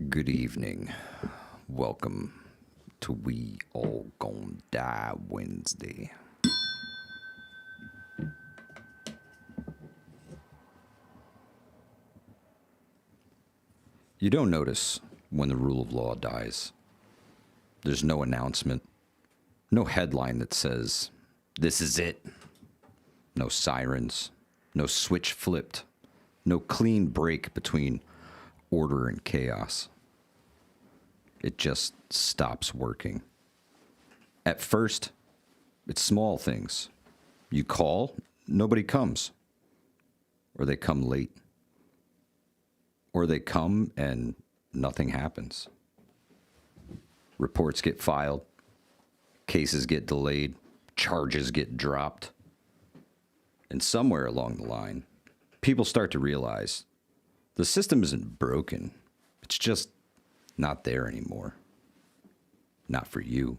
Good evening. Welcome to We All Gon' Die Wednesday. You don't notice when the rule of law dies. There's no announcement, no headline that says, "This is it." No sirens, no switch flipped, no clean break between order and chaos. It just stops working. At first, it's small things. You call, nobody comes. Or they come late. Or they come and nothing happens. Reports get filed, cases get delayed, charges get dropped. And somewhere along the line, people start to realize the system isn't broken. It's just not there anymore. Not for you.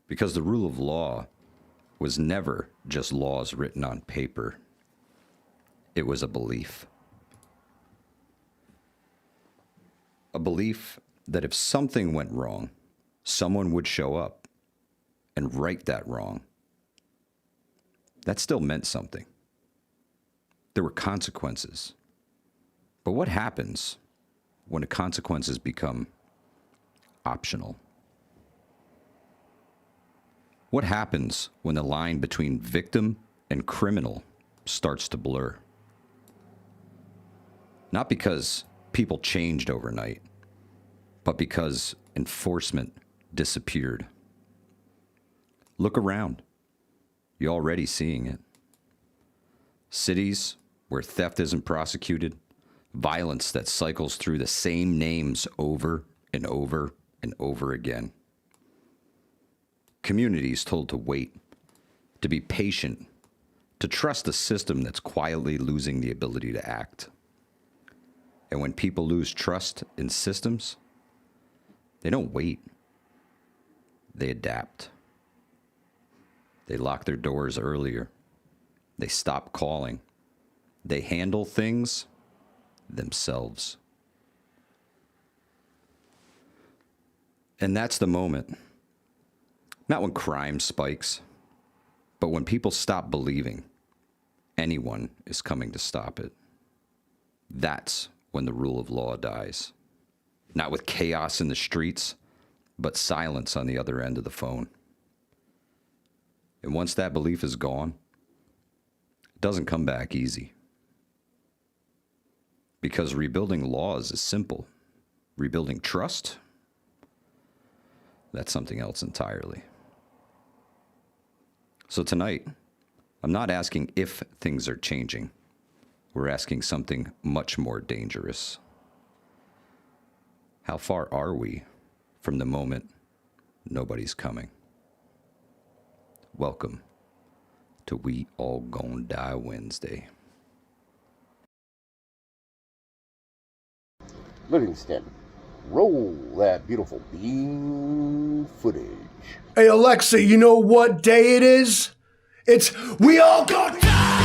Because the rule of law was never just laws written on paper. It was a belief. A belief that if something went wrong, someone would show up and right that wrong. That still meant something. There were consequences. But what happens when the consequences become optional? What happens when the line between victim and criminal starts to blur? Not because people changed overnight, but because enforcement disappeared. Look around. You're already seeing it. Cities where theft isn't prosecuted, violence that cycles through the same names over and over and over again. Communities told to wait, to be patient, to trust a system that's quietly losing the ability to act. And when people lose trust in systems, they don't wait. They adapt. They lock their doors earlier. They stop calling. They handle things themselves. And that's the moment. Not when crime spikes, but when people stop believing anyone is coming to stop it. That's when the rule of law dies. Not with chaos in the streets, but silence on the other end of the phone. And once that belief is gone, it doesn't come back easy. Because rebuilding laws is simple. Rebuilding trust, that's something else entirely. So tonight, I'm not asking if things are changing. We're asking something much more dangerous. How far are we from the moment nobody's coming? Welcome to We All Gon' Die Wednesday. Livingston, roll that beautiful bean footage. Hey Alexa, you know what day it is? It's We All Gon' Die!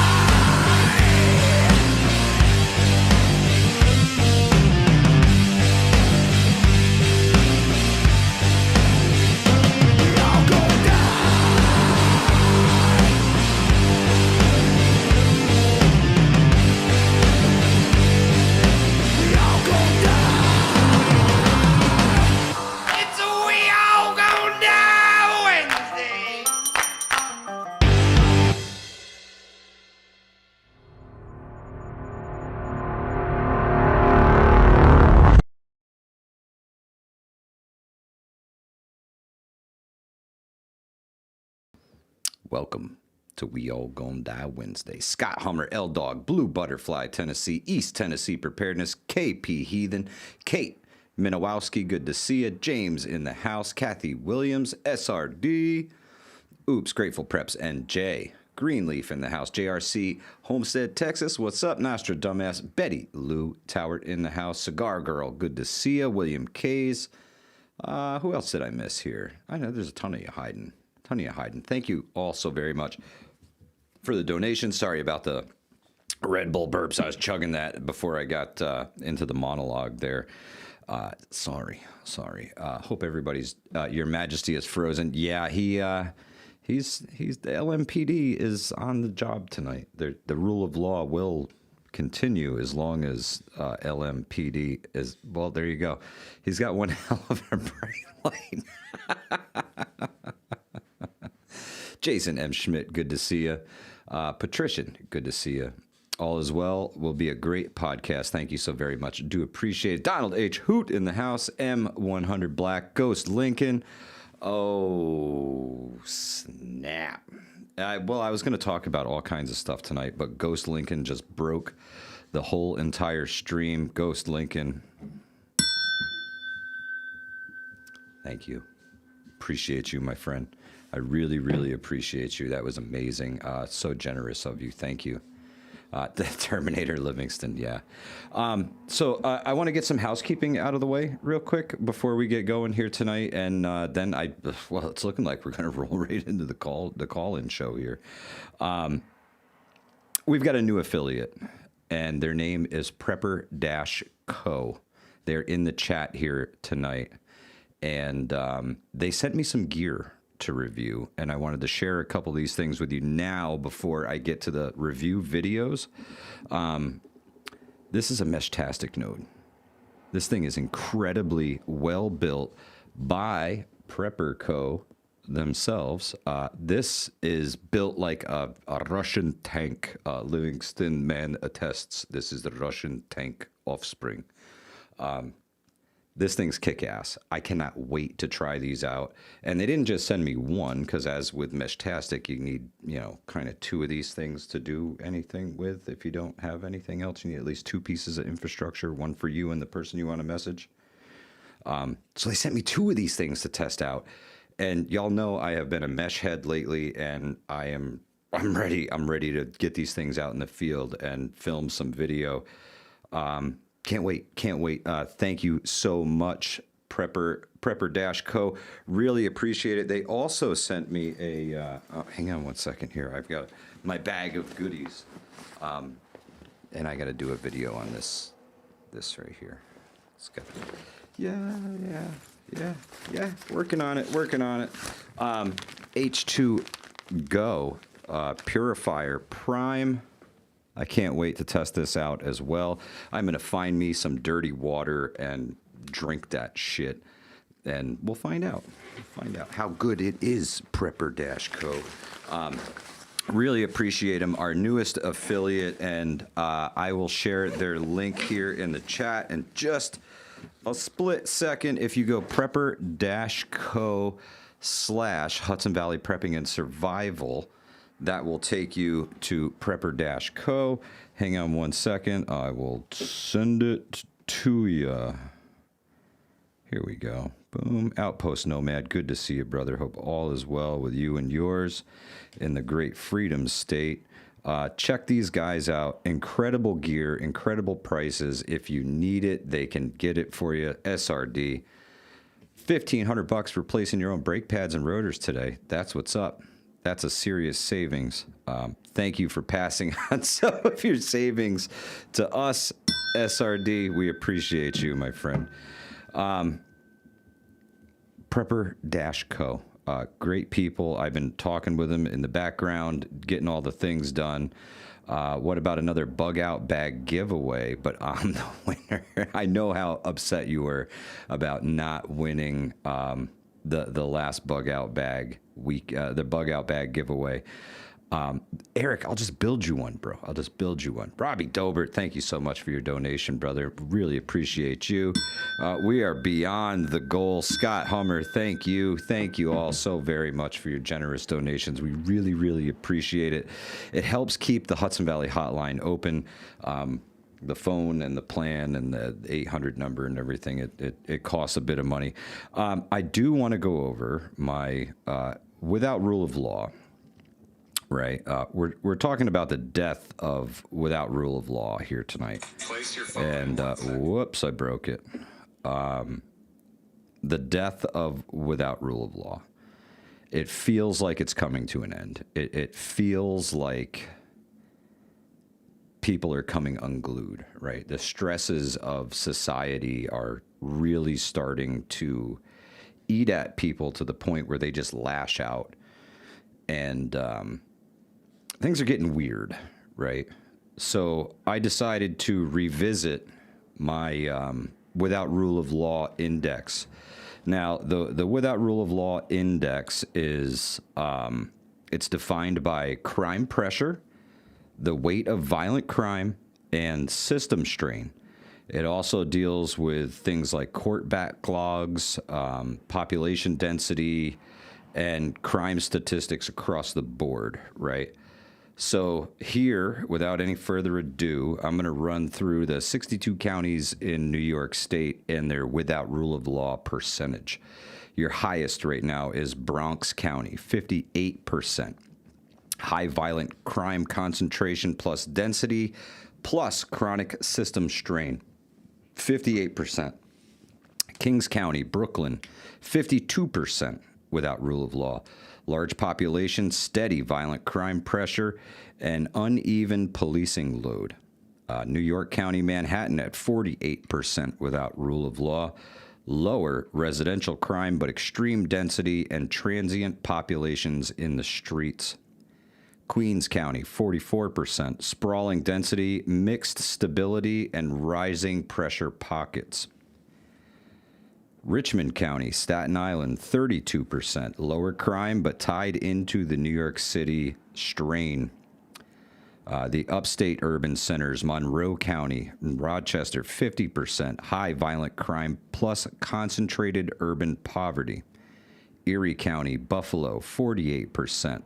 Welcome to We All Gon' Die Wednesday. Scott Hummer, L Dog, Blue Butterfly, Tennessee, East Tennessee Preparedness, KP Heathen, Kate Minowowski, good to see you, James in the house, Kathy Williams, SRD, Oops, Grateful Preps, NJ, Greenleaf in the house, JRC, Homestead, Texas, what's up, Nostra Dumbass, Betty Lou Towert in the house, Cigar Girl, good to see you, William Kays, who else did I miss here? I know there's a ton of you hiding. Tanya Hayden. Thank you all so very much for the donation. Sorry about the Red Bull burps. I was chugging that before I got into the monologue there. Sorry. Hope everybody's Your Majesty is frozen. Yeah, he's the LMPD is on the job tonight. The rule of law will continue as long as LMPD is. Well, there you go. He's got one hell of a bright light. Jason M. Schmidt, good to see you. Patrician, good to see you. All is well. Will be a great podcast. Thank you so very much. Do appreciate it. Donald H. Hoot in the house. M100 Black. Ghost Lincoln. Oh, snap. Well, I was going to talk about all kinds of stuff tonight, but Ghost Lincoln just broke the whole entire stream. Ghost Lincoln. Thank you. Appreciate you, my friend. I really, really appreciate you. That was amazing. So generous of you. Thank you. The Terminator Livingston, yeah. So I want to get some housekeeping out of the way real quick before we get going here tonight, and then well, it's looking like we're going to roll right into the call-in show here. We've got a new affiliate, and their name is Prepper-Co. They're in the chat here tonight, and they sent me some gear to review, and I wanted to share a couple of these things with you now before I get to the review videos. This is a Meshtastic node. This thing is incredibly well built by Prepper Co. themselves. This is built like a Russian tank. Livingston man attests this is the Russian tank offspring. This thing's kick-ass. I cannot wait to try these out. And they didn't just send me one, because as with Meshtastic, you need, kind of two of these things to do anything with. If you don't have anything else, you need at least two pieces of infrastructure, one for you and the person you want to message. So they sent me two of these things to test out. And y'all know I have been a mesh head lately, and I'm ready. I'm ready to get these things out in the field and film some video. Can't wait. Thank you so much, Prepper-Co. Really appreciate it. They also sent me a, hang on one second here. I've got my bag of goodies. And I got to do a video on this right here. It's got, yeah. Working on it. H2Go Purifier Prime. I can't wait to test this out as well. I'm going to find me some dirty water and drink that shit. And we'll find out. How good it is, Prepper-Co. Really appreciate them. Our newest affiliate, and I will share their link here in the chat in just a split second. If you go Prepper-Co/Hudson Valley Prepping and Survival, that will take you to Prepper-Co. Hang on one second. I will send it to you. Here we go. Boom. Outpost Nomad. Good to see you, brother. Hope all is well with you and yours in the great freedom state. Check these guys out. Incredible gear, incredible prices. If you need it, they can get it for you. SRD. $1,500 replacing your own brake pads and rotors today. That's what's up. That's a serious savings. Thank you for passing on some of your savings to us, SRD. We appreciate you, my friend. Prepper-Co. Great people. I've been talking with them in the background, getting all the things done. What about another bug out bag giveaway? But I'm the winner. I know how upset you were about not winning the last bug out bag week, the bug out bag giveaway. Eric, I'll just build you one, bro. I'll just build you one. Robbie Dobert, thank you so much for your donation, brother. Really appreciate you. We are beyond the goal. Scott Hummer, thank you. Thank you all so very much for your generous donations. We really, really appreciate it. It helps keep the Hudson Valley hotline open. The phone and the plan and the 800 number and everything, it costs a bit of money. I do want to go over my without rule of law. Right, we're talking about the death of without rule of law here tonight. And whoops, I broke it. The death of without rule of law. It feels like it's coming to an end. It feels like people are coming unglued, right? The stresses of society are really starting to eat at people to the point where they just lash out. And things are getting weird, right? So I decided to revisit my Without Rule of Law Index. Now, the Without Rule of Law Index is it's defined by crime pressure, the weight of violent crime, and system strain. It also deals with things like court backlogs, population density, and crime statistics across the board, right? So here, without any further ado, I'm going to run through the 62 counties in New York State and their without rule of law percentage. Your highest right now is Bronx County, 58%. High violent crime concentration plus density plus chronic system strain, 58%. Kings County, Brooklyn, 52% without rule of law. Large population, steady violent crime pressure, and uneven policing load. New York County, Manhattan at 48% without rule of law. Lower residential crime, but extreme density and transient populations in the streets. Queens County, 44%. Sprawling density, mixed stability, and rising pressure pockets. Richmond County, Staten Island, 32%. Lower crime, but tied into the New York City strain. The upstate urban centers, Monroe County, Rochester, 50%. High violent crime plus concentrated urban poverty. Erie County, Buffalo, 48%.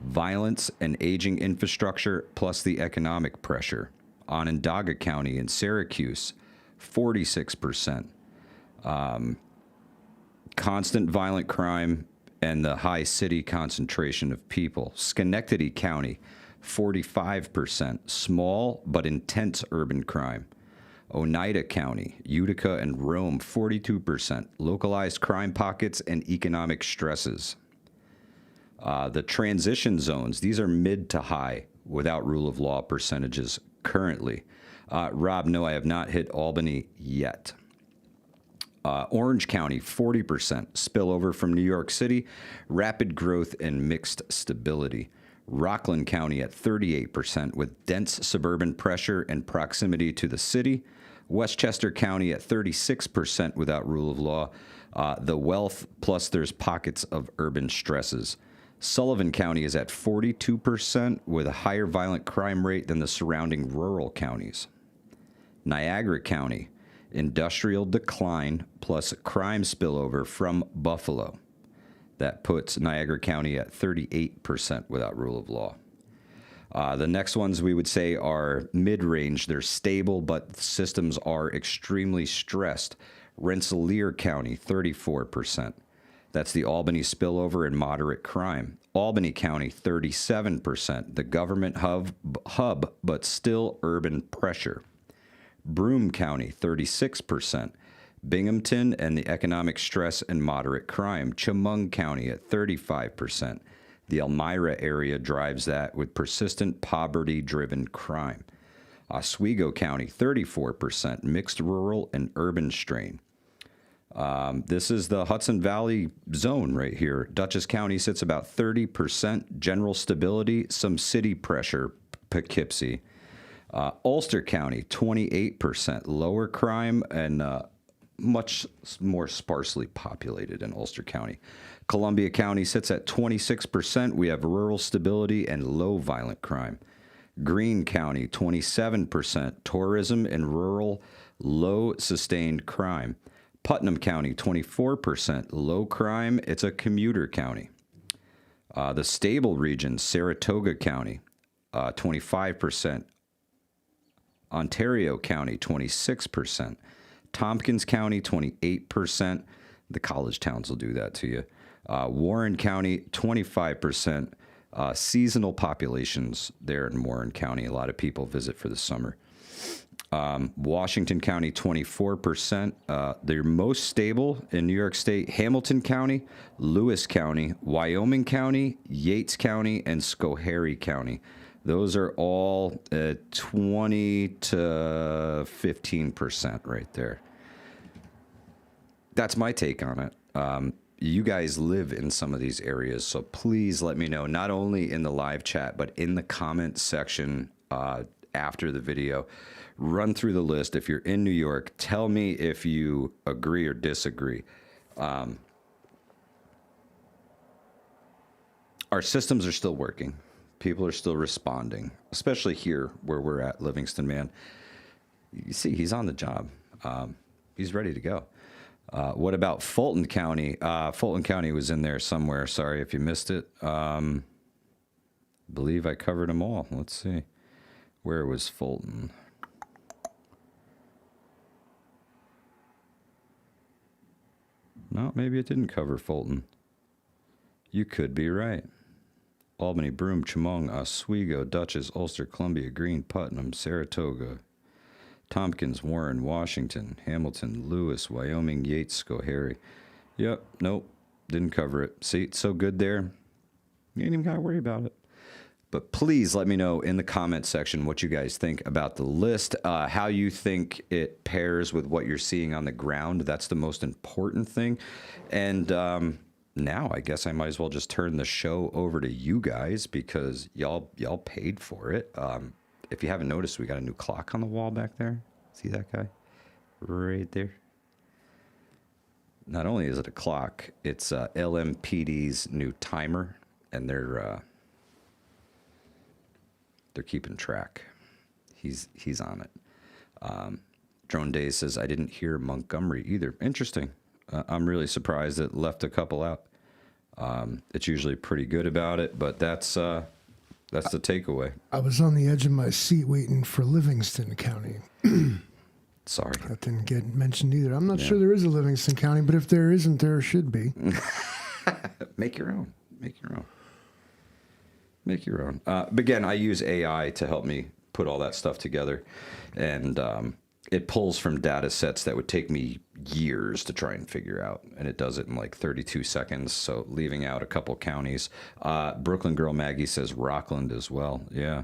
Violence and aging infrastructure plus the economic pressure. Onondaga County in Syracuse, 46%. Constant violent crime and the high city concentration of people. Schenectady County, 45%. Small but intense urban crime. Oneida County, Utica, and Rome, 42%. Localized crime pockets and economic stresses. The transition zones, these are mid to high without rule of law percentages currently. Rob, no, I have not hit Albany yet. Orange County, 40%. Spillover from New York City. Rapid growth and mixed stability. Rockland County at 38% with dense suburban pressure and proximity to the city. Westchester County at 36% without rule of law. The wealth plus there's pockets of urban stresses. Sullivan County is at 42% with a higher violent crime rate than the surrounding rural counties. Niagara County, industrial decline plus crime spillover from Buffalo. That puts Niagara County at 38% without rule of law. The next ones we would say are mid-range. They're stable, but systems are extremely stressed. Rensselaer County, 34%. That's the Albany spillover and moderate crime. Albany County, 37%. The government hub, but still urban pressure. Broome County, 36%. Binghamton and the economic stress and moderate crime. Chemung County at 35%. The Elmira area drives that with persistent poverty-driven crime. Oswego County, 34%. Mixed rural and urban strain. This is the Hudson Valley zone right here. Dutchess County sits about 30%. General stability, some city pressure, Poughkeepsie. Ulster County, 28%. Lower crime and much more sparsely populated in Ulster County. Columbia County sits at 26%. We have rural stability and low violent crime. Greene County, 27%. Tourism and rural, low sustained crime. Putnam County, 24%. Low crime. It's a commuter county. The stable region, Saratoga County, 25%. Ontario County, 26%. Tompkins County, 28%. The college towns will do that to you. Warren County, 25%. Seasonal populations there in Warren County. A lot of people visit for the summer. Washington County, 24%. They're most stable in New York State. Hamilton County, Lewis County, Wyoming County, Yates County, and Schoharie County. Those are all 20 to 15% right there. That's my take on it. You guys live in some of these areas, so please let me know, not only in the live chat, but in the comment section after the video. Run through the list. If you're in New York, tell me if you agree or disagree. Our systems are still working. People are still responding, especially here where we're at, Livingston, man. You see, he's on the job. He's ready to go. What about Fulton County? Fulton County was in there somewhere. Sorry if you missed it. Believe I covered them all. Let's see. Where was Fulton? No, maybe it didn't cover Fulton. You could be right. Albany, Broome, Chemung, Oswego, Dutchess, Ulster, Columbia, Greene, Putnam, Saratoga, Tompkins, Warren, Washington, Hamilton, Lewis, Wyoming, Yates, Schoharie. Yep, nope, didn't cover it. See, it's so good there. You ain't even got to worry about it. But please let me know in the comment section what you guys think about the list, how you think it pairs with what you're seeing on the ground. That's the most important thing. And now I guess I might as well just turn the show over to you guys because y'all paid for it. If you haven't noticed, we got a new clock on the wall back there. See that guy right there? Not only is it a clock, it's LMPD's new timer, and they're keeping track. He's on it. Drone Days says, I didn't hear Montgomery either. Interesting. I'm really surprised it left a couple out. It's usually pretty good about it, but that's the takeaway. I was on the edge of my seat waiting for Livingston County. Sorry. That didn't get mentioned either. I'm not sure there is a Livingston County, but if there isn't, there should be. Make your own. Make your own. Make your own. But again, I use AI to help me put all that stuff together. And it pulls from data sets that would take me years to try and figure out. And it does it in like 32 seconds. So leaving out a couple counties. Brooklyn Girl Maggie says Rockland as well. Yeah.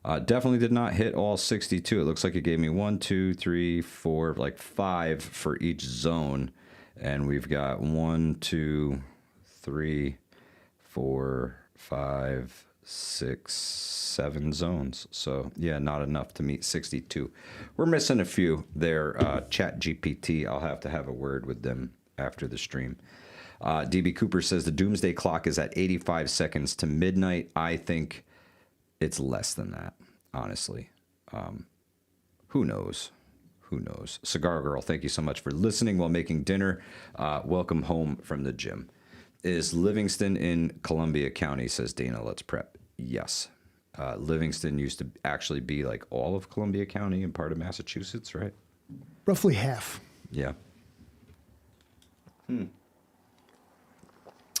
Definitely did not hit all 62. It looks like it gave me 1, 2, 3, 4, like 5 for each zone. And we've got 1, 2, 3, 4, 5, 6, 7 zones. So yeah, not enough to meet 62. We're missing a few there. Chat GPT, I'll have to have a word with them after the stream. DB Cooper says the doomsday clock is at 85 seconds to midnight. I think it's less than that, honestly. Who knows? Who knows? Cigar Girl, thank you so much for listening while making dinner. Welcome home from the gym. Is Livingston in Columbia County, says Dana. Let's prep. Yes. Livingston used to actually be like all of Columbia County and part of Massachusetts, right? Roughly half. Yeah.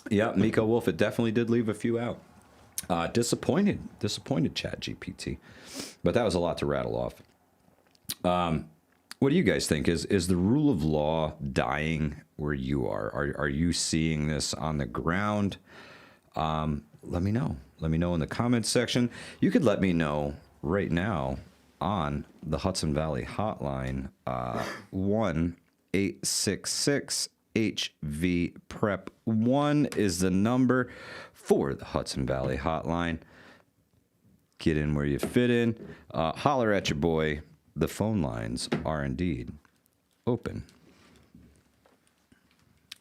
Yeah, Miko Wolf, it definitely did leave a few out. Disappointed Chat GPT. But that was a lot to rattle off. What do you guys think? Is the rule of law dying where you are? Are you seeing this on the ground? Let me know. Let me know in the comments section. You could let me know right now on the Hudson Valley hotline, 1-866 HV Prep 1 is the number for the Hudson Valley hotline. Get in where you fit in. Holler at your boy. The phone lines are indeed open.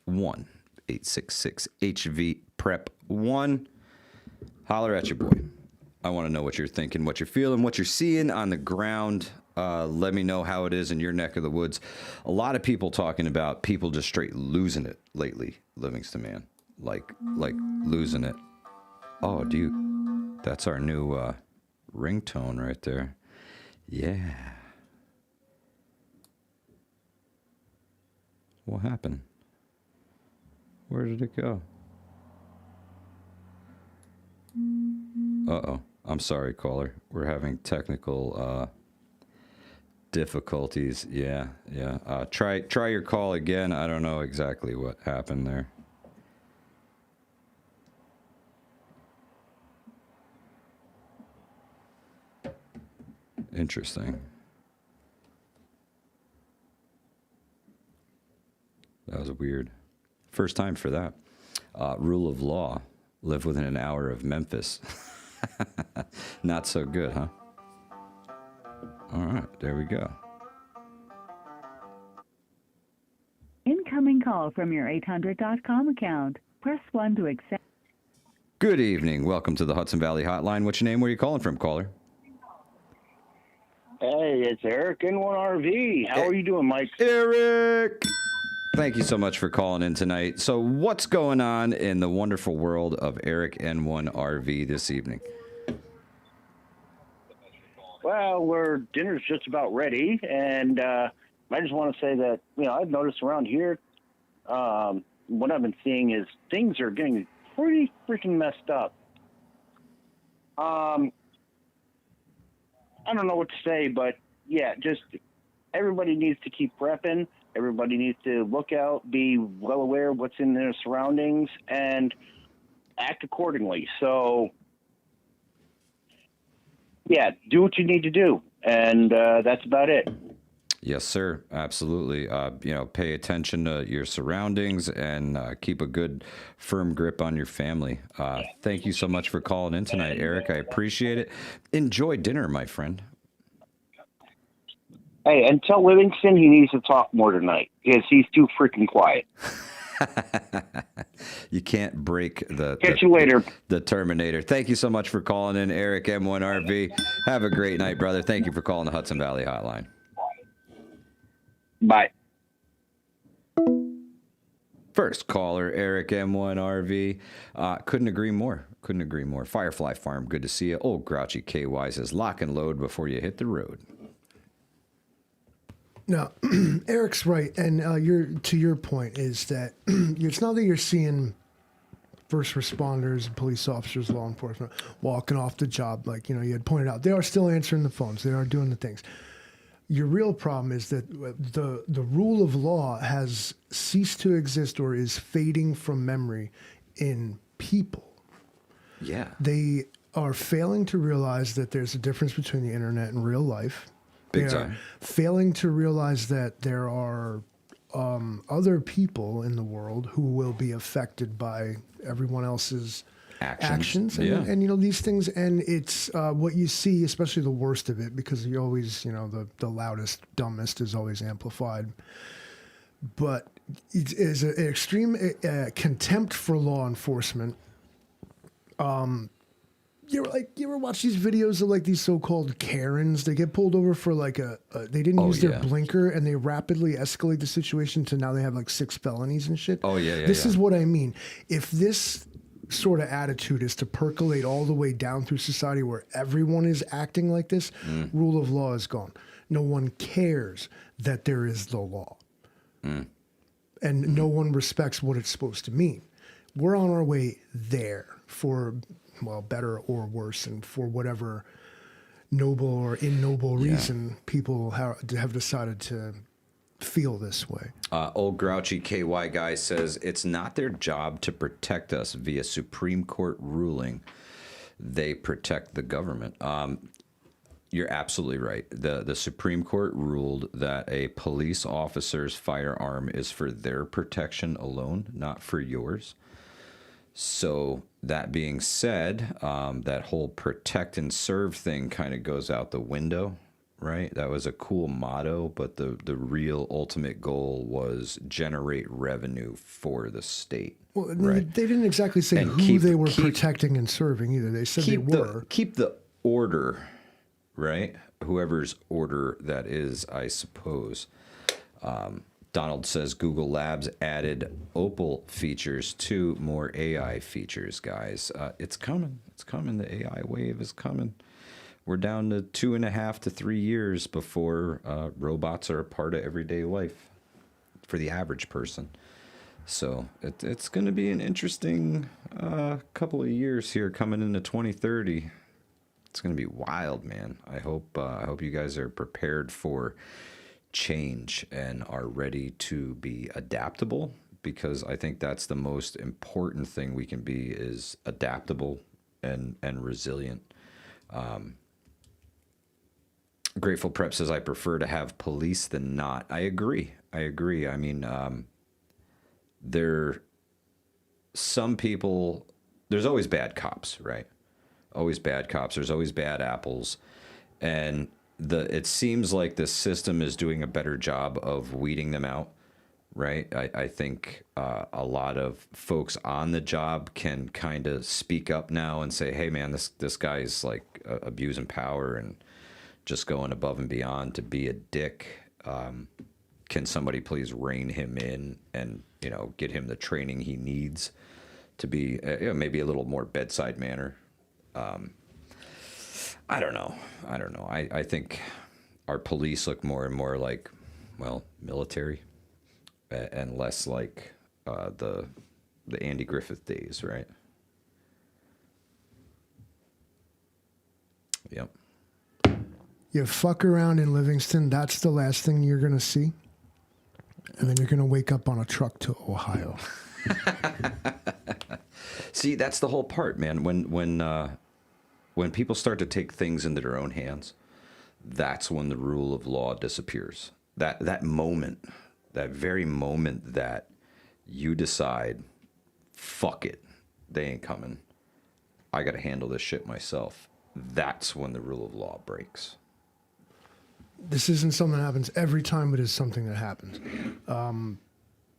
1-866 HV Prep 1. Holler at your boy. I want to know what you're thinking, what you're feeling, what you're seeing on the ground. Let me know how it is in your neck of the woods. A lot of people talking about people just straight losing it lately, Livingston, man. Like losing it. Oh, that's our new ringtone right there. Yeah. What happened? Where did it go? Uh-oh. I'm sorry, caller. We're having technical difficulties. Yeah. Try your call again. I don't know exactly what happened there. Interesting. That was weird. First time for that. Rule of law. Live within an hour of Memphis. Not so good, huh? All right, there we go. Incoming call from your 800.com account. Press 1 to accept. Good evening. Welcome to the Hudson Valley Hotline. What's your name? Where are you calling from, caller? Hey, it's Eric N1RV. How are you doing, Mike? Eric! Thank you so much for calling in tonight. So what's going on in the wonderful world of Eric N1RV this evening? Well, dinner's just about ready, and I just want to say that, I've noticed around here, what I've been seeing is things are getting pretty freaking messed up. I don't know what to say, but yeah, just everybody needs to keep prepping. Everybody needs to look out, be well aware of what's in their surroundings, and act accordingly. So, yeah, do what you need to do, and that's about it. Yes, sir. Absolutely. Pay attention to your surroundings and keep a good, firm grip on your family. Thank you so much for calling in tonight, Eric. I appreciate it. Enjoy dinner, my friend. Hey, and tell Livingston he needs to talk more tonight because he's too freaking quiet. You can't break Catch you later. The Terminator. Thank you so much for calling in, Eric M1RV. Have a great night, brother. Thank you for calling the Hudson Valley Hotline. Bye. First caller, Eric M1RV. Couldn't agree more. Couldn't agree more. Firefly Farm, good to see you. Old Grouchy KY says, lock and load before you hit the road. No, Eric's right, and to your point is that it's not that you're seeing first responders, police officers, law enforcement walking off the job like you had pointed out. They are still answering the phones. They are doing the things. Your real problem is that the rule of law has ceased to exist or is fading from memory in people. Yeah, they are failing to realize that there's a difference between the internet and real life. Big They're time. failing to realize that there are other people in the world who will be affected by everyone else's actions. And these things, and it's what you see, especially the worst of it, because you always, the loudest, dumbest is always amplified. But it is an extreme contempt for law enforcement. You ever watch these videos of like these so-called Karens? They get pulled over for like they didn't use their blinker, and they rapidly escalate the situation to now they have like 6 felonies and shit. Oh yeah. This is what I mean. If this sort of attitude is to percolate all the way down through society where everyone is acting like this, rule of law is gone. No one cares that there is the law. And no one respects what it's supposed to mean. We're on our way there for, better or worse, and for whatever noble or ignoble reason people have decided to feel this way. Old Grouchy KY guy says it's not their job to protect us via Supreme Court ruling. They protect the government. You're absolutely right. The Supreme Court ruled that a police officer's firearm is for their protection alone, not for yours. So that being said, that whole protect and serve thing kind of goes out the window, right? That was a cool motto, but the real ultimate goal was generate revenue for the state. Well, right? They didn't exactly say who they were protecting and serving either. They said they were. Keep the order, right? Whoever's order that is, I suppose. Donald says Google Labs added Opal features to more AI features, guys. It's coming. It's coming. The AI wave is coming. We're down to 2.5 to 3 years before robots are a part of everyday life for the average person. So it's going to be an interesting couple of years here coming into 2030. It's going to be wild, man. I hope you guys are prepared for change and are ready to be adaptable, because I think that's the most important thing we can be, is adaptable and resilient. Grateful Prep says, I prefer to have police than not. I agree. I mean, some people, there's always bad cops, right? Always bad cops. There's always bad apples. And it seems like the system is doing a better job of weeding them out, right? I think a lot of folks on the job can kind of speak up now and say, hey, man, this guy's like abusing power and just going above and beyond to be a dick. Can somebody please rein him in and, get him the training he needs to be maybe a little more bedside manner? I don't know. I think our police look more and more like, well, military and less like the Andy Griffith days, right? Yep. You fuck around in Livingston, that's the last thing you're going to see. And then you're going to wake up on a truck to Ohio. See, that's the whole part, man. When people start to take things into their own hands, that's when the rule of law disappears. That moment, that very moment that you decide, fuck it, they ain't coming, I got to handle this shit myself. That's when the rule of law breaks. This isn't something that happens every time, but it's something that happens.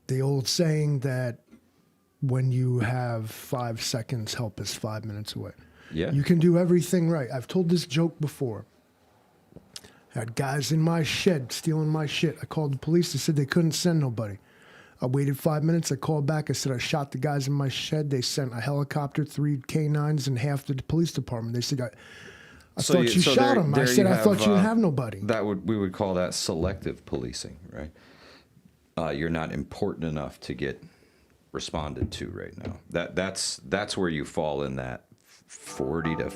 The old saying that when you have 5 seconds, help is 5 minutes away. Yeah. You can do everything right. I've told this joke before. I had guys in my shed stealing my shit. I called the police. They said they couldn't send nobody. I waited 5 minutes. I called back. I said I shot the guys in my shed. They sent a helicopter, 3 K9s, and half the police department. They said, I thought you shot him. I said, I thought you didn't have nobody. We would call that selective policing, right? You're not important enough to get responded to right now. That's where you fall in that 40 to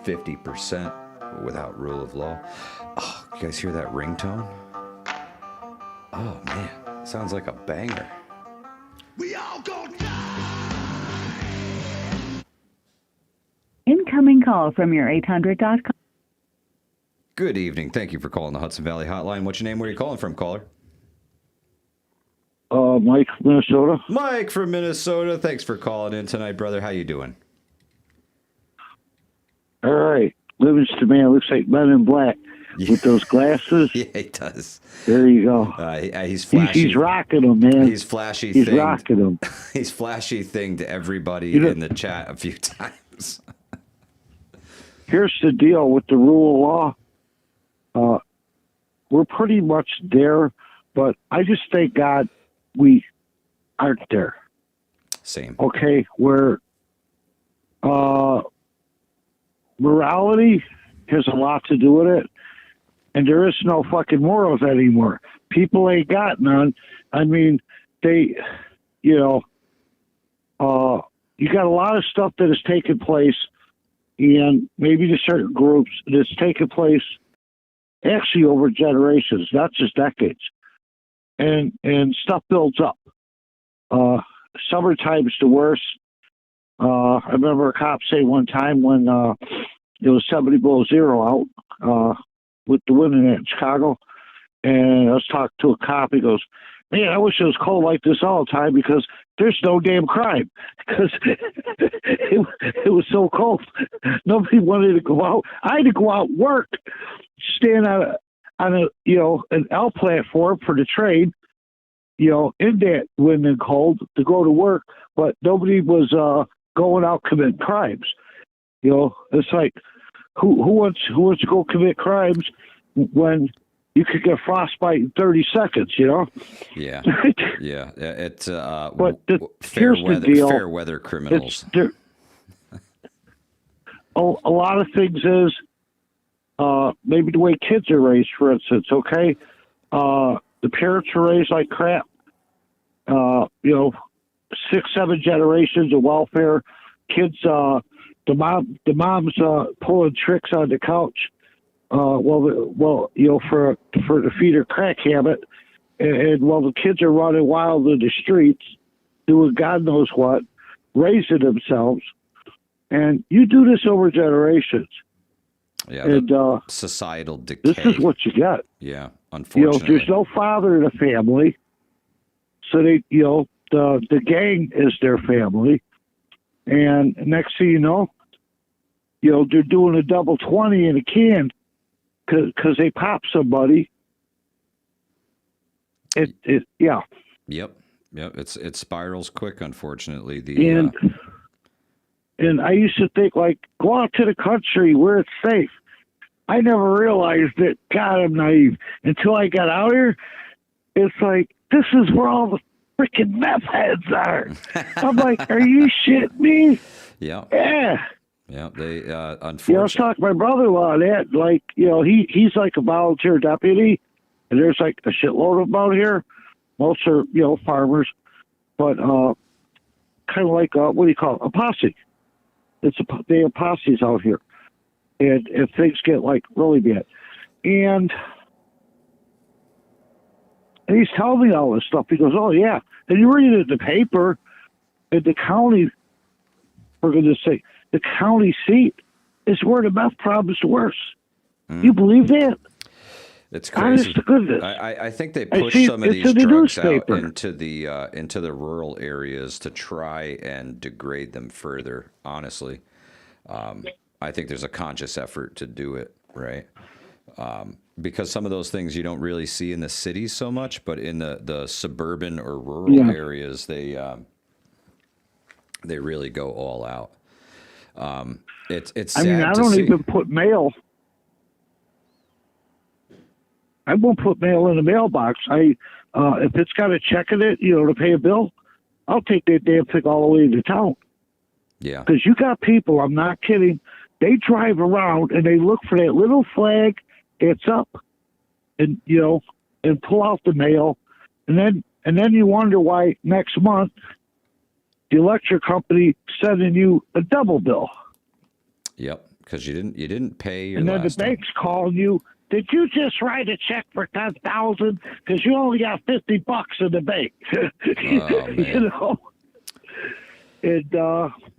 50% without rule of law. Oh, you guys hear that ringtone? Oh man, sounds like a banger. We all gonna die. Incoming call from your 800.com. Good evening. Thank you for calling the Hudson Valley Hotline. What's your name? Where are you calling from, caller? Mike from Minnesota. Mike from Minnesota. Thanks for calling in tonight, brother. How you doing? All right. Livingston man looks like Men in Black with those glasses. Yeah, he does. There you go. He's flashy. He's rocking them, man. He's flashy. He's rocking them. He's flashy thing to everybody in the chat a few times. Here's the deal with the rule of law. We're pretty much there, but I just thank God we aren't there. Same. Okay, where morality has a lot to do with it, and there is no fucking morals anymore. People ain't got none. I mean, you got a lot of stuff that has taken place, and maybe to certain groups that's taken place actually over generations, not just decades. And stuff builds up. Summertime's the worst. I remember a cop say one time when it was 70 below zero out with the wind in Chicago, and I was talking to a cop. He goes, "Man, I wish it was cold like this all the time because there's no damn crime because it was so cold. Nobody wanted to go out. I had to go out and work, stand on an L platform for the train, in that wind and cold to go to work, but nobody was going out committing crimes. It's like who wants to go commit crimes when you could get frostbite in 30 seconds, Yeah. Yeah. It's but fair here's the deal. Fair weather criminals. A lot of things is maybe the way kids are raised, for instance, okay? The parents are raised like crap. 6, 7 generations of welfare. Kids, the mom's pulling tricks on the couch. For to feed her crack habit, and while the kids are running wild in the streets, doing God knows what, raising themselves, and you do this over generations. Yeah, And societal decay. this is what you get. Yeah, You know, unfortunately. there's no father in the family, so they, you know, the gang is their family, and next thing you know, they're doing a double 20 in a can because they pop somebody. Yeah. Yep. It spirals quick, unfortunately. The And I used to think, like, go out to the country where it's safe. I never realized that. God, I'm naive. Until I got out here, it's like, this is where all the freaking meth heads are. I'm like, are you shitting me? yeah. Yeah. They I was unfortunately. talking to my brother-in-law that, like, he's like a volunteer deputy, and there's like a shitload of them out here. Most are, farmers, but kind of like, what do you call it? A posse. They have posses out here. And if things get, like, really bad. And he's telling me all this stuff. He goes, oh, yeah. And you read it in the paper, in the county, for goodness sake, the county seat is where the meth problem is worse. You believe that? It's crazy. Honest to goodness. I think they I push see some of it's these in the drugs out newspaper. into the rural areas to try and degrade them further. Honestly, I think there's a conscious effort to do it, right? Because some of those things you don't really see in the cities so much, but in the suburban or rural areas, they really go all out. It's sad I mean, I to don't see. even put mail. I won't put mail in the mailbox. If it's got a check in it, to pay a bill, I'll take that damn thing all the way to town. Yeah. Because you got people, I'm not kidding, they drive around and they look for that little flag that's up and, and pull out the mail. And then you wonder why next month the electric company sending you a double bill. Yep. Because you didn't pay your And then the last time. bank's calling you. Did you just write a check for $10,000? Because you only got $50 in the bank. Oh, man. And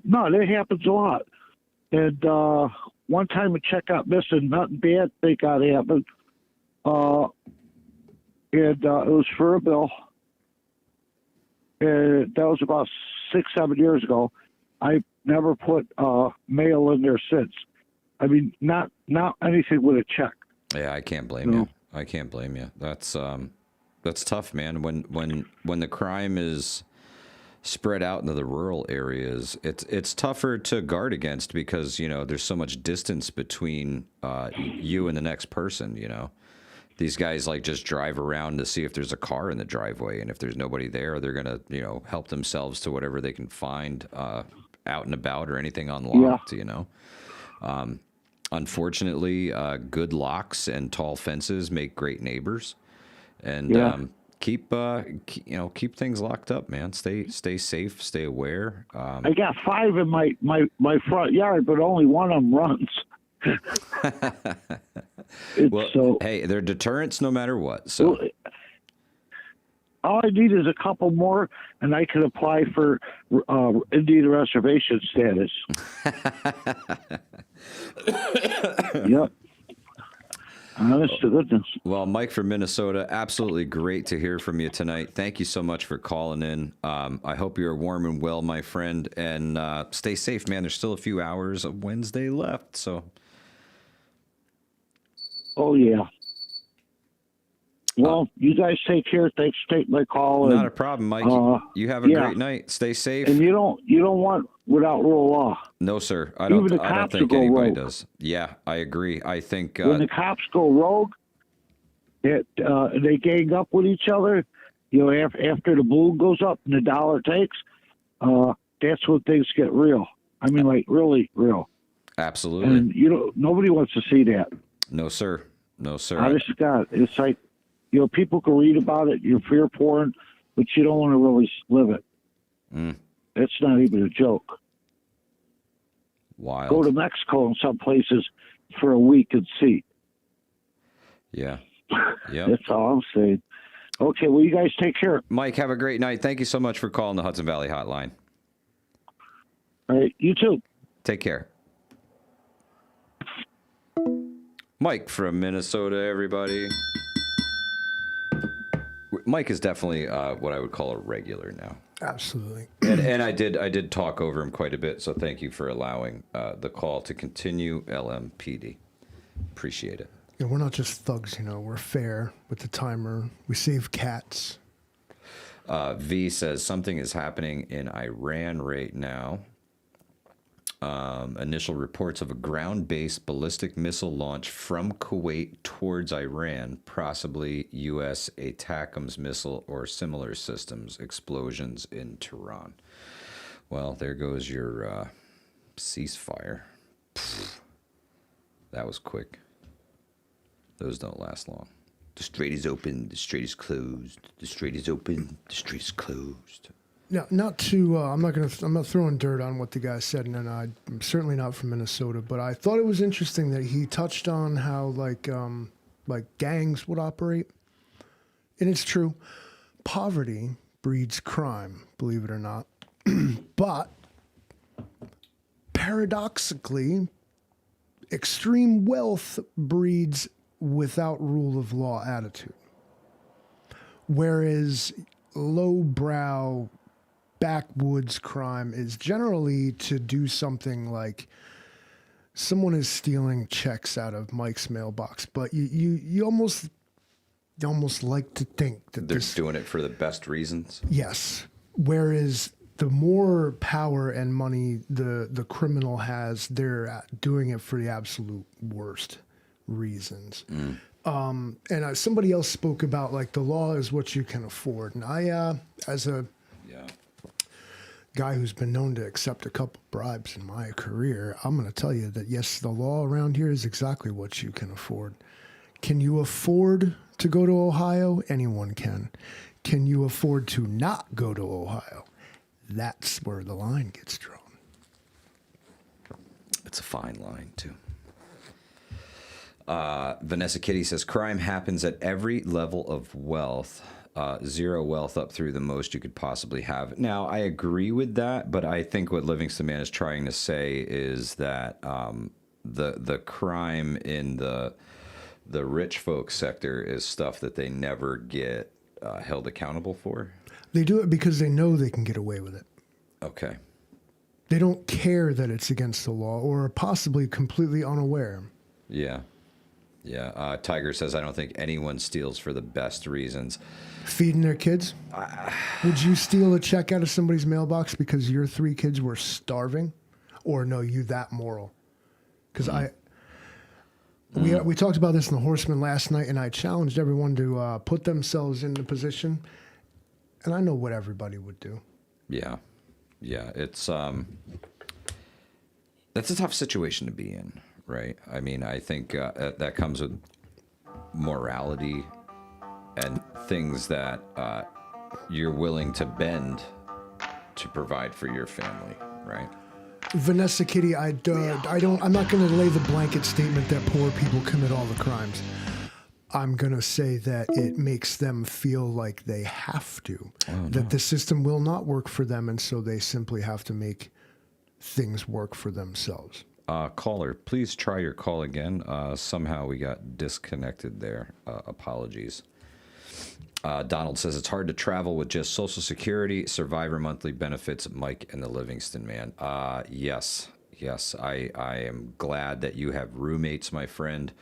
no, that happens a lot. And one time a check got missing, nothing bad, thank God happened. And it was for a bill. And that was about 6-7 years ago. I never put mail in there since. I mean, not anything with a check. Yeah, I can't blame you. I can't blame you. That's tough, man. When the crime is spread out into the rural areas, it's tougher to guard against because there's so much distance between you and the next person. These guys like just drive around to see if there's a car in the driveway, and if there's nobody there, they're gonna help themselves to whatever they can find out and about or anything unlocked. Unfortunately, good locks and tall fences make great neighbors, and keep things locked up, man. Stay safe, stay aware. I got 5 in my front yard, but only one of them runs. Hey, they're deterrents no matter what. So all I need is a couple more, and I can apply for Indian reservation status. Yep. Honest to goodness. Well, Mike from Minnesota, absolutely great to hear from you tonight. Thank you so much for calling in. I hope you're warm and well, my friend, and stay safe, man. There's still a few hours of Wednesday left, so. Oh, yeah. Well, you guys take care. Thanks for taking my call. Not a problem, Mike. You have a great night. Stay safe. And you don't want without rule of law. No, sir. I don't think anybody does. Yeah, I agree. I think when the cops go rogue, they gang up with each other. After the balloon goes up and the dollar takes, that's when things get real. I mean, like really real. Absolutely. And nobody wants to see that. No, sir. No, sir. Honest to God, it's like people can read about it. You're fear porn, but you don't want to really live it. It's not even a joke. Wild. Go to Mexico in some places for a week and see. Yeah. Yeah. That's all I'm saying. Okay, well, you guys take care. Mike, have a great night. Thank you so much for calling the Hudson Valley Hotline. All right, you too. Take care. Mike from Minnesota, everybody. Mike is definitely what I would call a regular now. Absolutely. And I did talk over him quite a bit, so thank you for allowing the call to continue, LMPD. Appreciate it. Yeah, we're not just thugs, we're fair with the timer. We save cats. V says something is happening in Iran right now. Initial reports of a ground-based ballistic missile launch from Kuwait towards Iran, possibly U.S. ATACMS missile or similar systems, explosions in Tehran. Well, there goes your ceasefire. Pfft. That was quick. Those don't last long. The strait is open, the strait is closed. The strait is open, the strait is closed. Now, not to, I'm not throwing dirt on what the guy said, and I'm certainly not from Minnesota, but I thought it was interesting that he touched on how like gangs would operate. And it's true. Poverty breeds crime, believe it or not. But paradoxically, extreme wealth breeds without rule of law attitude. Whereas lowbrow backwoods crime is generally to do something like someone is stealing checks out of Mike's mailbox, but you almost like to think that They're doing it for the best reasons. Yes. Whereas the more power and money the criminal has, they're doing it for the absolute worst reasons. And somebody else spoke about like the law is what you can afford. And I, as a guy who's been known to accept a couple bribes in my career, I'm going to tell you that yes, the law around here is exactly what you can afford. Can you afford to go to Ohio? Anyone can. Can you afford to not go to Ohio? That's where the line gets drawn. It's a fine line, too. Vanessa Kitty says, crime happens at every level of wealth. Zero wealth up through the most you could possibly have. Now, I agree with that, but I think what Livingston Man is trying to say is that the crime in the rich folk sector is stuff that they never get held accountable for. They do it because they know they can get away with it. Okay. They don't care that it's against the law or are possibly completely unaware. Yeah. Yeah. Tiger says, I don't think anyone steals for the best reasons. Feeding their kids? Would you steal a check out of somebody's mailbox because your 3 kids were starving? Or no, you that moral? Because we talked about this in the Horseman last night, and I challenged everyone to put themselves in the position. And I know what everybody would do. Yeah. Yeah. It's that's a tough situation to be in, right? I mean, I think that comes with morality and things that you're willing to bend to provide for your family, right? Vanessa Kitty, I'm not going to lay the blanket statement that poor people commit all the crimes. I'm going to say that it makes them feel like they have to, that the system will not work for them, and so they simply have to make things work for themselves. Caller, please try your call again. Somehow we got disconnected there. Apologies. Donald says it's hard to travel with just Social Security, Survivor monthly benefits, Mike and the Livingston Man. Yes, I am glad that you have roommates, my friend.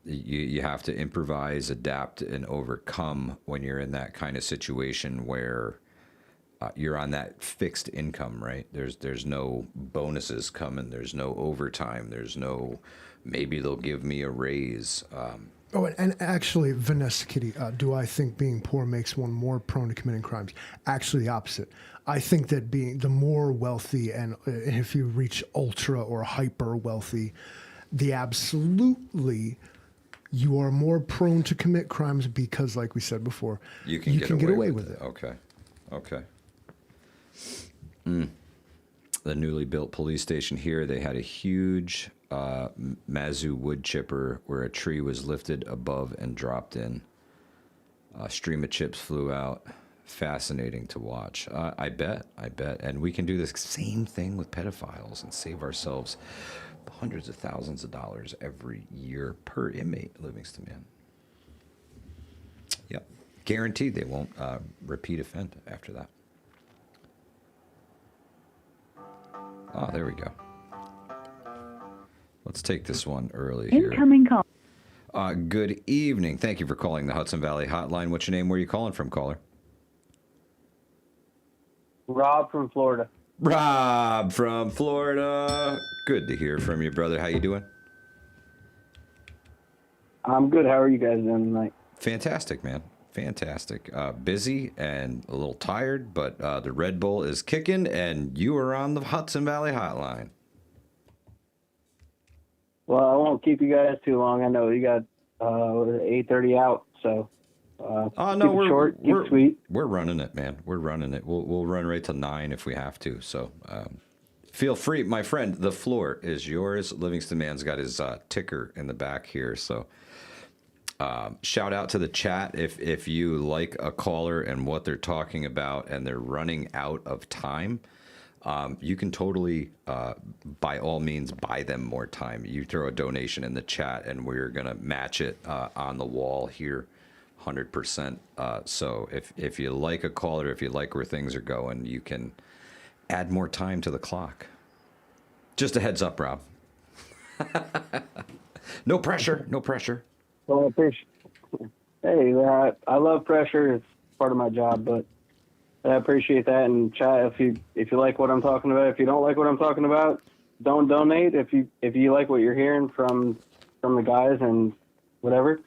You have to improvise, adapt, and overcome when you're in that kind of situation where you're on that fixed income, right? There's no bonuses coming. There's no overtime. There's no maybe they'll give me a raise. And actually, Vanessa Kitty, do I think being poor makes one more prone to committing crimes? Actually, the opposite. I think that being the more wealthy, and if you reach ultra or hyper wealthy, you are more prone to commit crimes because, like we said before, you can get away with it. Okay. The newly built police station here, they had a huge Mazu wood chipper where a tree was lifted above and dropped in. A stream of chips flew out. Fascinating to watch. I bet. And we can do the same thing with pedophiles and save ourselves hundreds of thousands of dollars every year per inmate, Livingston, man. Yep. Guaranteed they won't repeat offend after that. Oh, there we go. Let's take this one early here. Incoming call. Good evening. Thank you for calling the Hudson Valley Hotline. What's your name? Where are you calling from, caller? Rob from Florida. Rob from Florida. Good to hear from you, brother. How you doing? I'm good. How are you guys doing tonight? Fantastic, man. Fantastic. Busy and a little tired, but the Red Bull is kicking, and you are on the Hudson Valley Hotline. Well, I won't keep you guys too long. I know you got 8:30 out, so Oh keep no, it short, keep it sweet. we're running it, man. We're running it. We'll run right till 9 if we have to. So feel free, my friend. The floor is yours. Livingston Man's got his ticker in the back here. So shout out to the chat if you like a caller and what they're talking about, and they're running out of time. You can totally, by all means, buy them more time. You throw a donation in the chat, and we're going to match it on the wall here, 100%. So if you like a caller, if you like where things are going, you can add more time to the clock. Just a heads up, Rob. No pressure. No pressure. Well, I appreciate. Hey, I love pressure. It's part of my job, but I appreciate that. And chat, if you like what I'm talking about, if you don't like what I'm talking about, don't donate. If you like what you're hearing from the guys and whatever,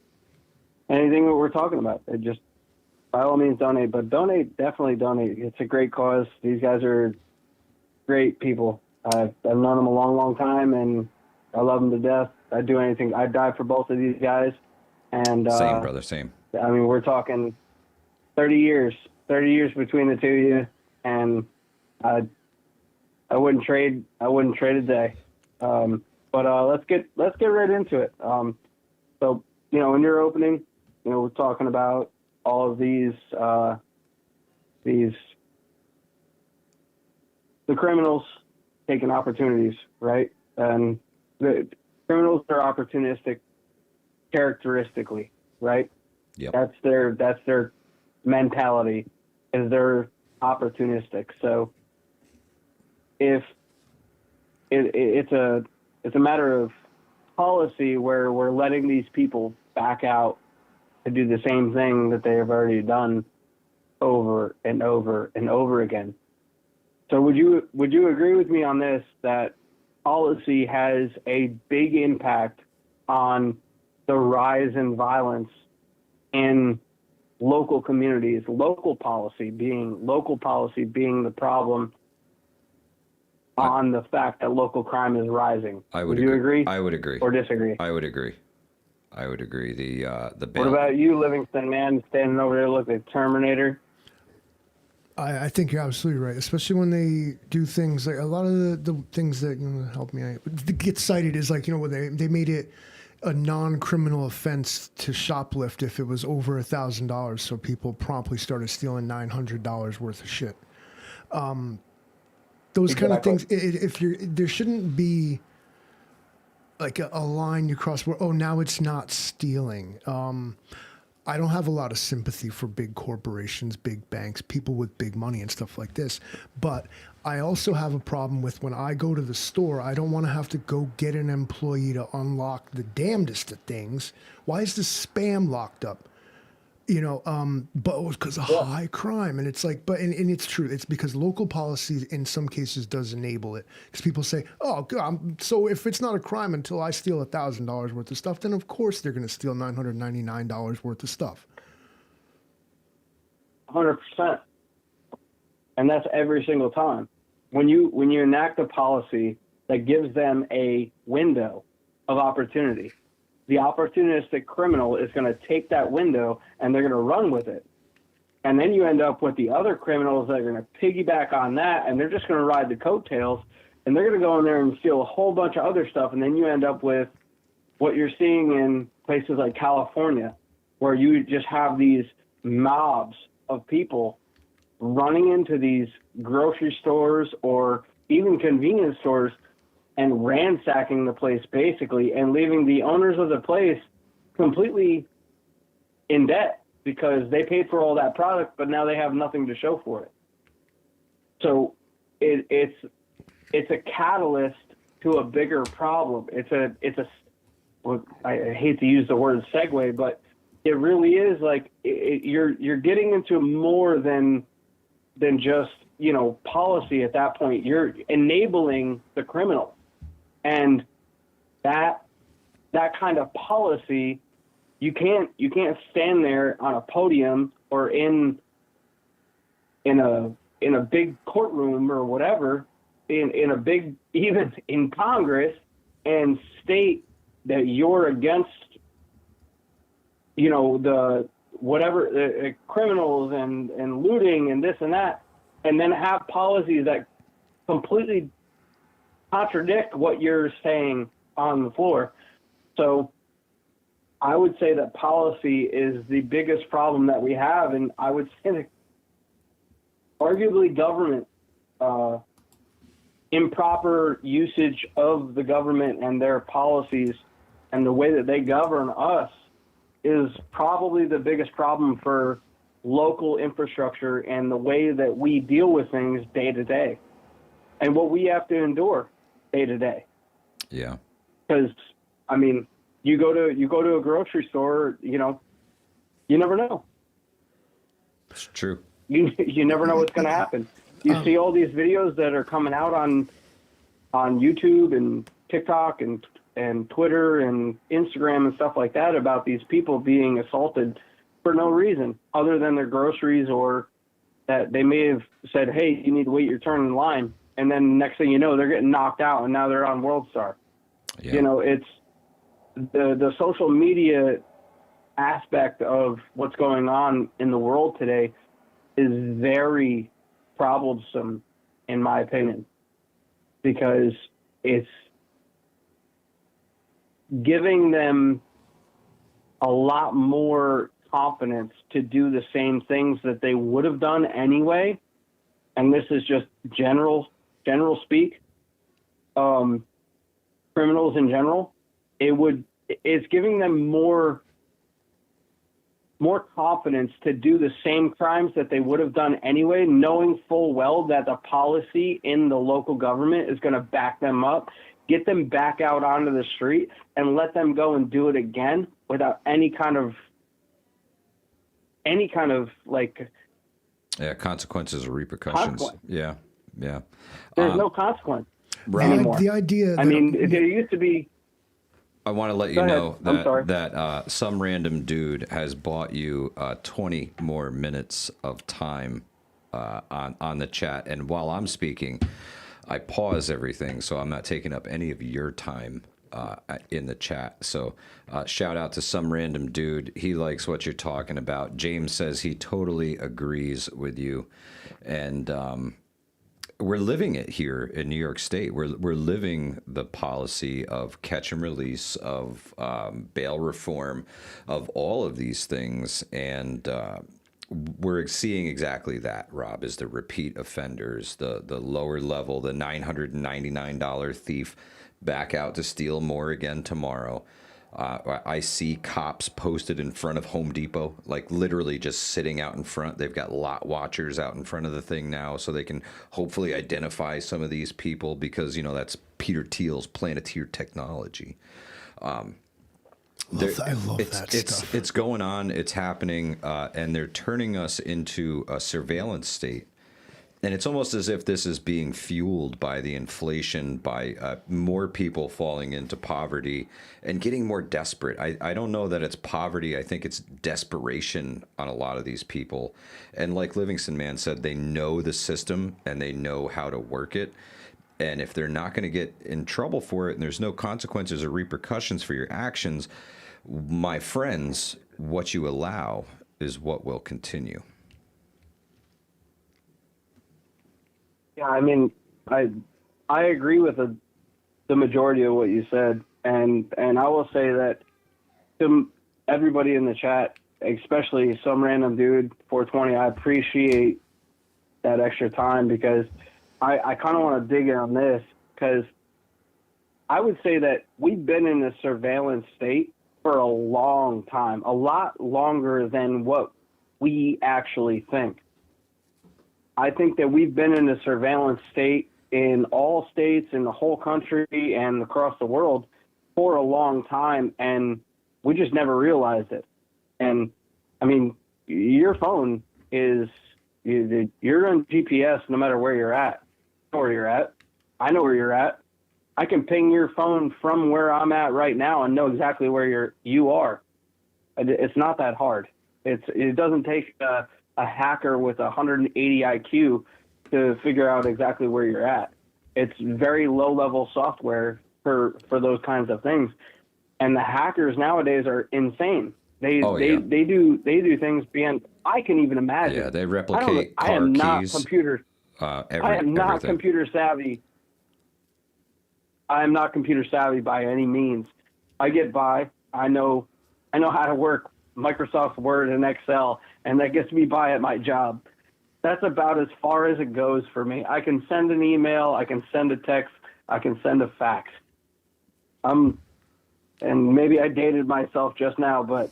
anything that we're talking about, it just by all means donate. But definitely donate. It's a great cause. These guys are great people. I've known them a long, long time, and I love them to death. I'd do anything. I'd die for both of these guys. And Same, brother. Same. I mean, we're talking 30 years between the two of you, and I wouldn't trade a day. But let's get right into it. So in your opening, we're talking about all of these the criminals taking opportunities, right? And the criminals are opportunistic characteristically, right? Yep. That's their mentality, is they're opportunistic. So if it's a matter of policy where we're letting these people back out to do the same thing that they have already done over and over and over again. So would you agree with me on this, that policy has a big impact on the rise in violence in local communities, local policy being the problem on the fact that local crime is rising? Would you agree? I would agree. Or disagree? I would agree. The What about you, Livingston, man, standing over there looking like Terminator? I think you're absolutely right, especially when they do things like a lot of the things that help me out. But get cited is like where they made it a non-criminal offense to shoplift if it was over $1,000, so people promptly started stealing $900 worth of shit. Those kind of things. There shouldn't be like a line you cross where now it's not stealing. I don't have a lot of sympathy for big corporations, big banks, people with big money and stuff like this. But I also have a problem with when I go to the store, I don't want to have to go get an employee to unlock the damnedest of things. Why is the spam locked up? But it was because of high crime. And it's like, and it's true. It's because local policy in some cases does enable it. Because people say, oh, God, so if it's not a crime until I steal $1,000 worth of stuff, then of course they're going to steal $999 worth of stuff. 100%. And that's every single time. When you enact a policy that gives them a window of opportunity, the opportunistic criminal is going to take that window and they're going to run with it. And then you end up with the other criminals that are going to piggyback on that, and they're just going to ride the coattails, and they're going to go in there and steal a whole bunch of other stuff. And then you end up with what you're seeing in places like California, where you just have these mobs of people running into these grocery stores or even convenience stores and ransacking the place basically, and leaving the owners of the place completely in debt because they paid for all that product, but now they have nothing to show for it. So it's a catalyst to a bigger problem. Well, I hate to use the word segue, but it really is like you're getting into more than just, you know, policy at that point. You're enabling the criminal, and that kind of policy, you can't stand there on a podium or in a big courtroom or whatever, in a big, even in Congress, and state that you're against, you know, the whatever criminals and looting and this and that, and then have policies that completely contradict what you're saying on the floor. So I would say that policy is the biggest problem that we have, and I would say that arguably government, improper usage of the government and their policies and the way that they govern us is probably the biggest problem for local infrastructure and the way that we deal with things day to day and what we have to endure day to day. Yeah. Because, I mean, you go to a grocery store, you know, you never know. It's true. You never know what's going to happen. You see all these videos that are coming out on YouTube and TikTok and Twitter and Instagram and stuff like that about these people being assaulted for no reason other than their groceries, or that they may have said, hey, you need to wait your turn in line. And then next thing you know, they're getting knocked out and now they're on World Star. Yeah. You know, it's the social media aspect of what's going on in the world today is very troublesome, in my opinion, because it's giving them a lot more confidence to do the same things that they would have done anyway. And this is just general speak. Criminals in general, it's giving them more confidence to do the same crimes that they would have done anyway, knowing full well that the policy in the local government is going to back them up, get them back out onto the street, and let them go and do it again without any kind of like consequences or repercussions. Yeah. There's no consequence Right. anymore. The idea that, I mean, there used to be. I want to let you know that some random dude has bought you 20 more minutes of time on the chat. And while I'm speaking, I pause everything, so I'm not taking up any of your time in the chat. So shout out to some random dude. He likes what you're talking about. James says he totally agrees with you. And we're living it here in New York State. We're living the policy of catch and release, of bail reform, of all of these things. And we're seeing exactly that, Rob, is the repeat offenders, the lower level, the $999 thief back out to steal more again tomorrow. I see cops posted in front of Home Depot, like literally just sitting out in front. They've got lot watchers out in front of the thing now, so they can hopefully identify some of these people, because, you know, that's Peter Thiel's Planeteer technology. I love that stuff. It's going on, it's happening, and they're turning us into a surveillance state. And it's almost as if this is being fueled by the inflation, by more people falling into poverty and getting more desperate. I don't know that it's poverty. I think it's desperation on a lot of these people. And like Livingston Man said, they know the system and they know how to work it. And if they're not going to get in trouble for it and there's no consequences or repercussions for your actions, my friends, what you allow is what will continue. Yeah, I mean, I agree with the majority of what you said, and I will say that to everybody in the chat, especially some random dude 420, I appreciate that extra time, because I kind of want to dig in on this, because I would say that we've been in a surveillance state for a long time, a lot longer than what we actually think. I think that we've been in a surveillance state in all states, in the whole country, and across the world for a long time, and we just never realized it. And, I mean, your phone is, you're on GPS no matter where you're at. I know where you're at. I know where you're at. I can ping your phone from where I'm at right now and know exactly where you are. It's not that hard. It doesn't take a hacker with 180 IQ to figure out exactly where you're at. It's very low level software for those kinds of things. And the hackers nowadays are insane. They do things beyond I can even imagine. Yeah, they replicate I car am not keys. computer. I am not everything. computer savvy. I am not computer savvy by any means. I get by. I know how to work Microsoft Word and Excel, and that gets me by at my job. That's about as far as it goes for me. I can send an email. I can send a text. I can send a fax. And maybe I dated myself just now, but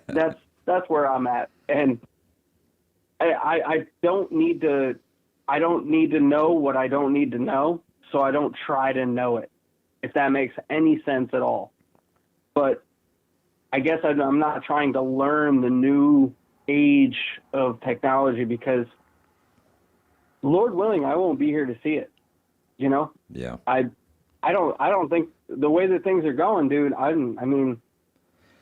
that's where I'm at. And I don't need to know what I don't need to know, so I don't try to know it, if that makes any sense at all. But I guess I'm not trying to learn the new age of technology because, Lord willing, I won't be here to see it. You know? Yeah. I don't think the way that things are going, dude. I mean,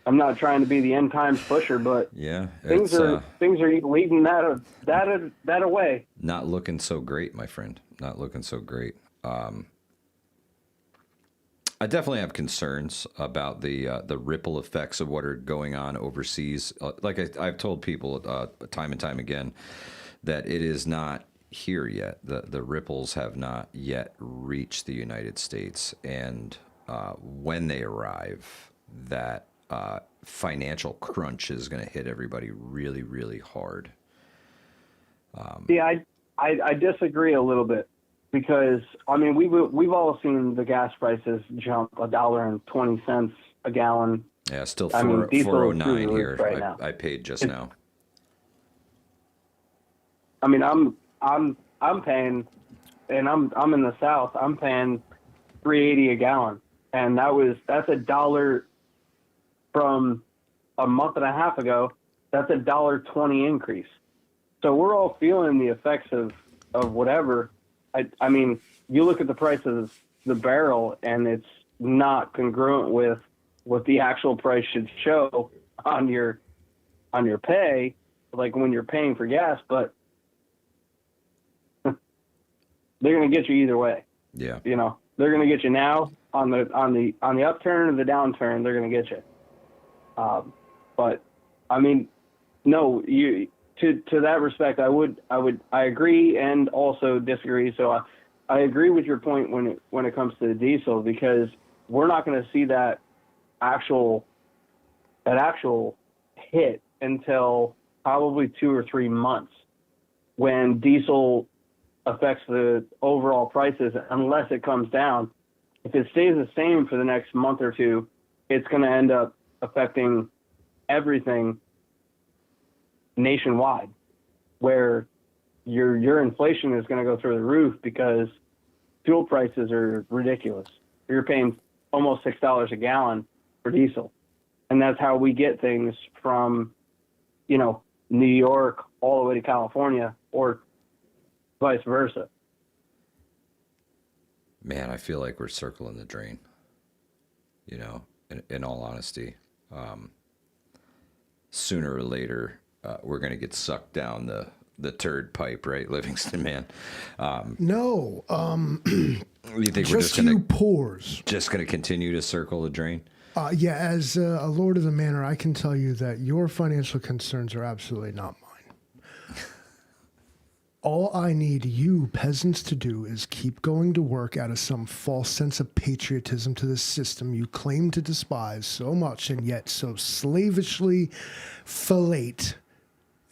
I'm not trying to be the end times pusher, but yeah, things are leading that away. Not looking so great, my friend. Not looking so great. I definitely have concerns about the ripple effects of what are going on overseas. Like I've told people time and time again that it is not here yet. The ripples have not yet reached the United States, and when they arrive, that financial crunch is going to hit everybody really, really hard. Yeah, I disagree a little bit. Because I mean, we've all seen the gas prices jump $1.20 a gallon. Yeah, still diesel is through the $4.09 roof here. right now. I paid just now. I mean, I'm paying, and I'm in the South. I'm paying $3.80 a gallon, and that's $1 from a month and a half ago. That's $1.20 increase. So we're all feeling the effects of whatever. I mean, you look at the price of the barrel, and it's not congruent with what the actual price should show on your pay, like when you're paying for gas. But they're going to get you either way. Yeah, you know, they're going to get you now on the upturn or the downturn. They're going to get you. But I mean, no, you. To that respect, I agree and also disagree. So I agree with your point when it comes to the diesel, because we're not going to see that actual hit until probably 2 or 3 months, when diesel affects the overall prices, unless it comes down. If it stays the same for the next month or two, it's going to end up affecting everything nationwide, where your inflation is going to go through the roof because fuel prices are ridiculous. You're paying almost $6 a gallon for diesel. And that's how we get things from, you know, New York all the way to California, or vice versa. Man, I feel like we're circling the drain, you know, in all honesty. Sooner or later, we're going to get sucked down the turd pipe, right, Livingston man? No. You think we're Just you pores. just going to continue to circle the drain? Yeah, as a lord of the manor, I can tell you that your financial concerns are absolutely not mine. All I need you peasants to do is keep going to work out of some false sense of patriotism to the system you claim to despise so much and yet so slavishly fellate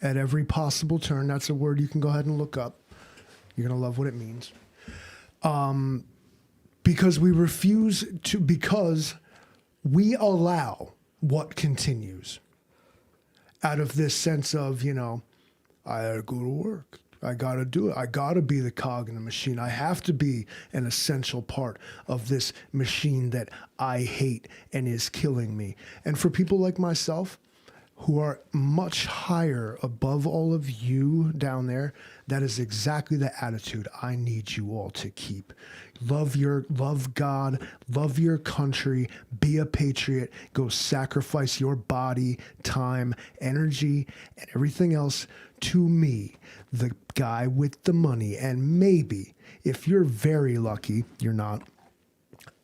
at every possible turn. That's a word you can go ahead and look up. You're going to love what it means. because we refuse to, because we allow what continues out of this sense of, you know, I gotta go to work. I gotta do it. I gotta be the cog in the machine. I have to be an essential part of this machine that I hate and is killing me. And for people like myself, who are much higher above all of you down there, that is exactly the attitude I need you all to keep. Love God, love your country, be a patriot, go sacrifice your body, time, energy, and everything else to me, the guy with the money. And maybe, if you're very lucky, you're not,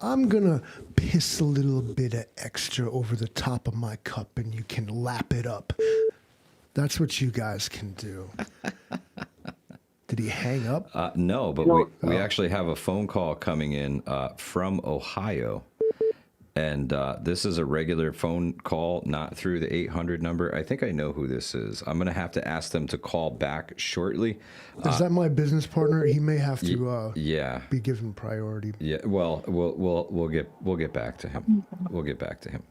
I'm gonna piss a little bit of extra over the top of my cup and you can lap it up. That's what you guys can do. Did he hang up? No, but we actually have a phone call coming in from Ohio. And this is a regular phone call, not through the 800 number. I think I know who this is. I'm going to have to ask them to call back shortly. Is that my business partner? He may have to yeah. be given priority. Yeah, well, we'll get back to him. We'll get back to him.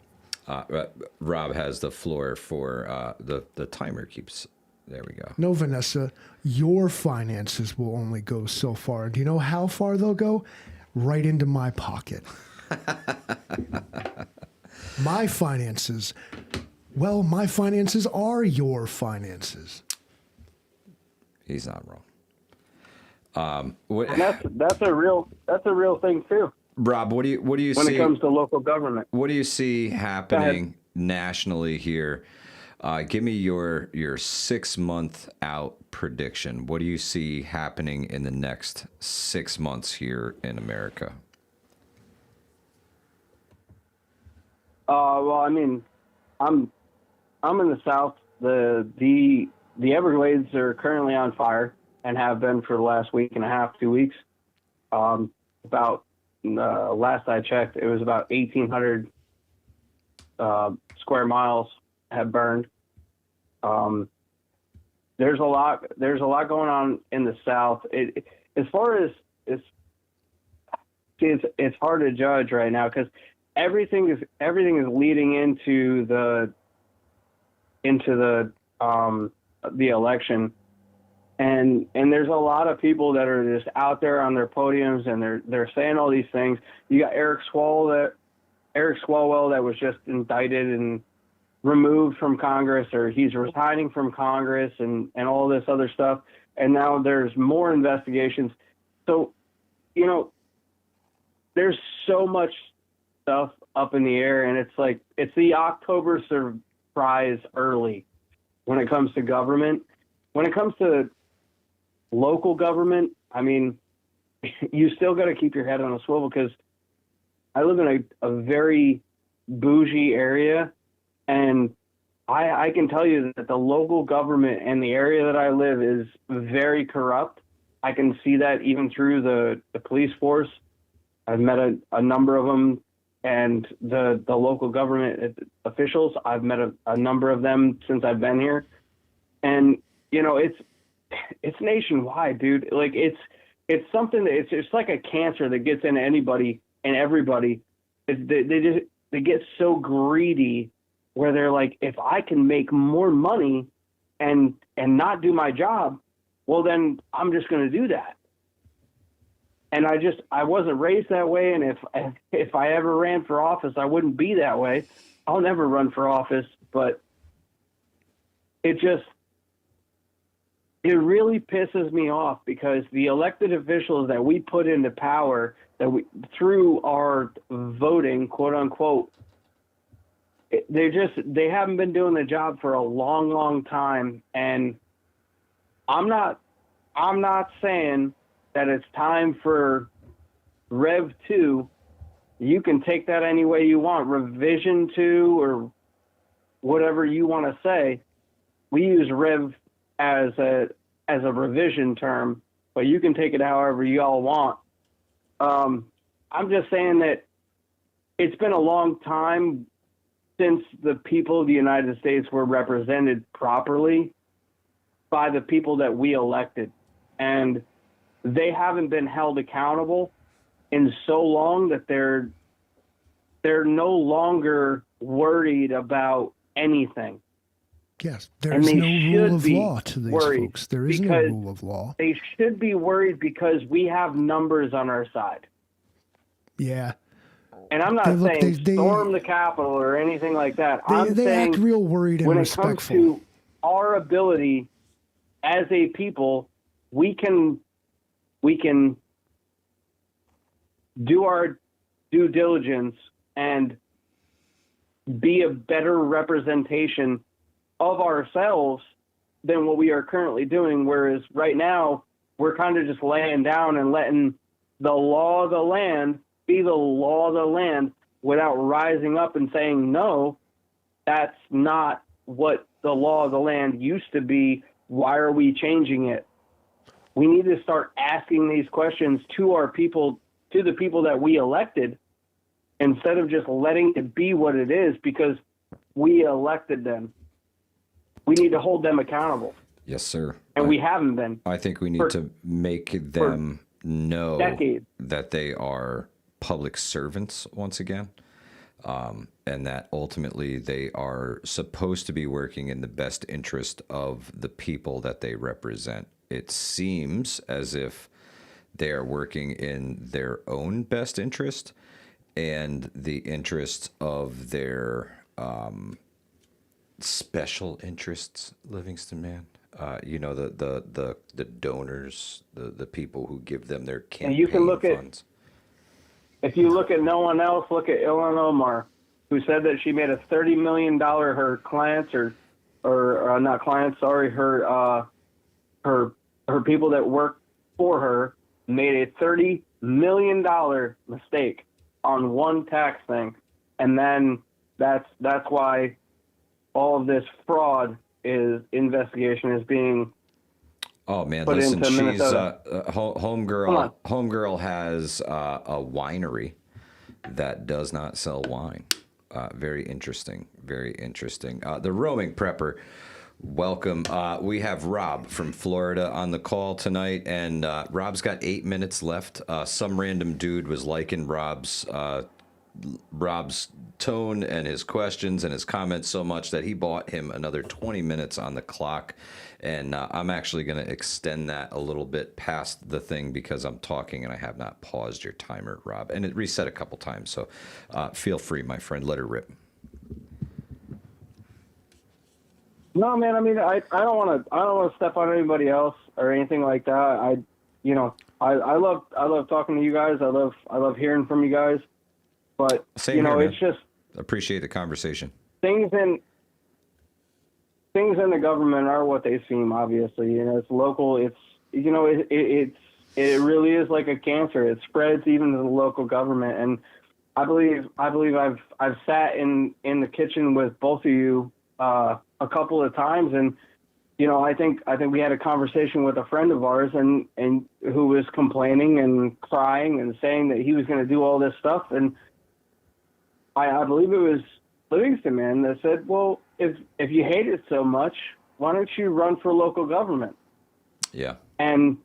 Rob has the floor for the timer keeps. There we go. No, Vanessa, your finances will only go so far. Do you know how far they'll go? Right into my pocket. My finances, well, my finances are your finances. He's not wrong. That's a real thing too. Rob, what do you when see it comes to local government? What do you see happening nationally here? Give me your 6-month out prediction. What do you see happening in the next 6 months here in America? Well, I mean, I'm in the South. The Everglades are currently on fire and have been for the last week and a half, 2 weeks. About last I checked, it was about 1,800 square miles have burned. There's a lot going on in the South. As far as it's hard to judge right now because everything is leading into the election, and there's a lot of people that are just out there on their podiums and they're saying all these things. You got Eric Swalwell that was just indicted and removed from Congress, or he's resigning from Congress, and all this other stuff. And now there's more investigations. So, you know, there's so much stuff up in the air, and it's like it's the October surprise early when it comes to government. When it comes to local government, I mean, you still got to keep your head on a swivel because I live in a very bougie area, and I can tell you that the local government and the area that I live is very corrupt. I can see that even through the police force. I've met a number of them, and the local government officials, I've met a number of them since I've been here. And, you know, it's nationwide, dude. Like it's something that it's like a cancer that gets into anybody and everybody. They get so greedy where they're like, if I can make more money and not do my job, well, then I'm just going to do that. And I wasn't raised that way. And if I ever ran for office, I wouldn't be that way. I'll never run for office, but it really pisses me off because the elected officials that we put into power, through our voting, quote unquote, they haven't been doing the job for a long, long time. And I'm not saying that it's time for Rev 2. You can take that any way you want, Revision 2 or whatever you want to say. We use Rev as a revision term, but you can take it however you all want. I'm just saying that it's been a long time since the people of the United States were represented properly by the people that we elected. And they haven't been held accountable in so long that they're no longer worried about anything. Yes, there And is they no rule should of be law to these worried folks. There is no because rule of law. They should be worried because we have numbers on our side. Yeah. And I'm not They saying storm the Capitol or anything like that. I'm they saying act real worried and when respectful. it comes to our ability as a people, we can do our due diligence and be a better representation of ourselves than what we are currently doing. Whereas right now, we're kind of just laying down and letting the law of the land be the law of the land without rising up and saying, no, that's not what the law of the land used to be. Why are we changing it? We need to start asking these questions to our people, to the people that we elected, instead of just letting it be what it is because we elected them. We need to hold them accountable. Yes, sir. And we haven't been. I think we need to make them know decades. that they are public servants once again, and that ultimately they are supposed to be working in the best interest of the people that they represent. It seems as if they are working in their own best interest and the interest of their special interests, Livingston man. The donors, the people who give them their campaign And you can look funds. If you look at no one else, look at Ilhan Omar, who said that she made a $30 million, her clients or not clients, sorry, her people that work for her made a $30 million mistake on one tax thing. And then that's why all of this fraud investigation is being Oh man, put listen, into she's Minnesota. homegirl. Homegirl has a winery that does not sell wine. Very interesting. Very interesting. The roaming prepper. Welcome. We have Rob from Florida on the call tonight, and Rob's got 8 minutes left. Some random dude was liking Rob's tone and his questions and his comments so much that he bought him another 20 minutes on the clock. And I'm actually going to extend that a little bit past the thing because I'm talking and I have not paused your timer, Rob. And it reset a couple times. So feel free, my friend. Let her rip. No, man. I mean, I don't want to step on anybody else or anything like that. I love talking to you guys. I love hearing from you guys. But Same here, it's man. just Appreciate the conversation. things in the government are what they seem. Obviously, it's local. It's it really is like a cancer. It spreads even to the local government. And I believe I've sat in the kitchen with both of you a couple of times, and I think we had a conversation with a friend of ours and who was complaining and crying and saying that he was going to do all this stuff. And I believe it was Livingston man that said, well, if you hate it so much, why don't you run for local government? Yeah. And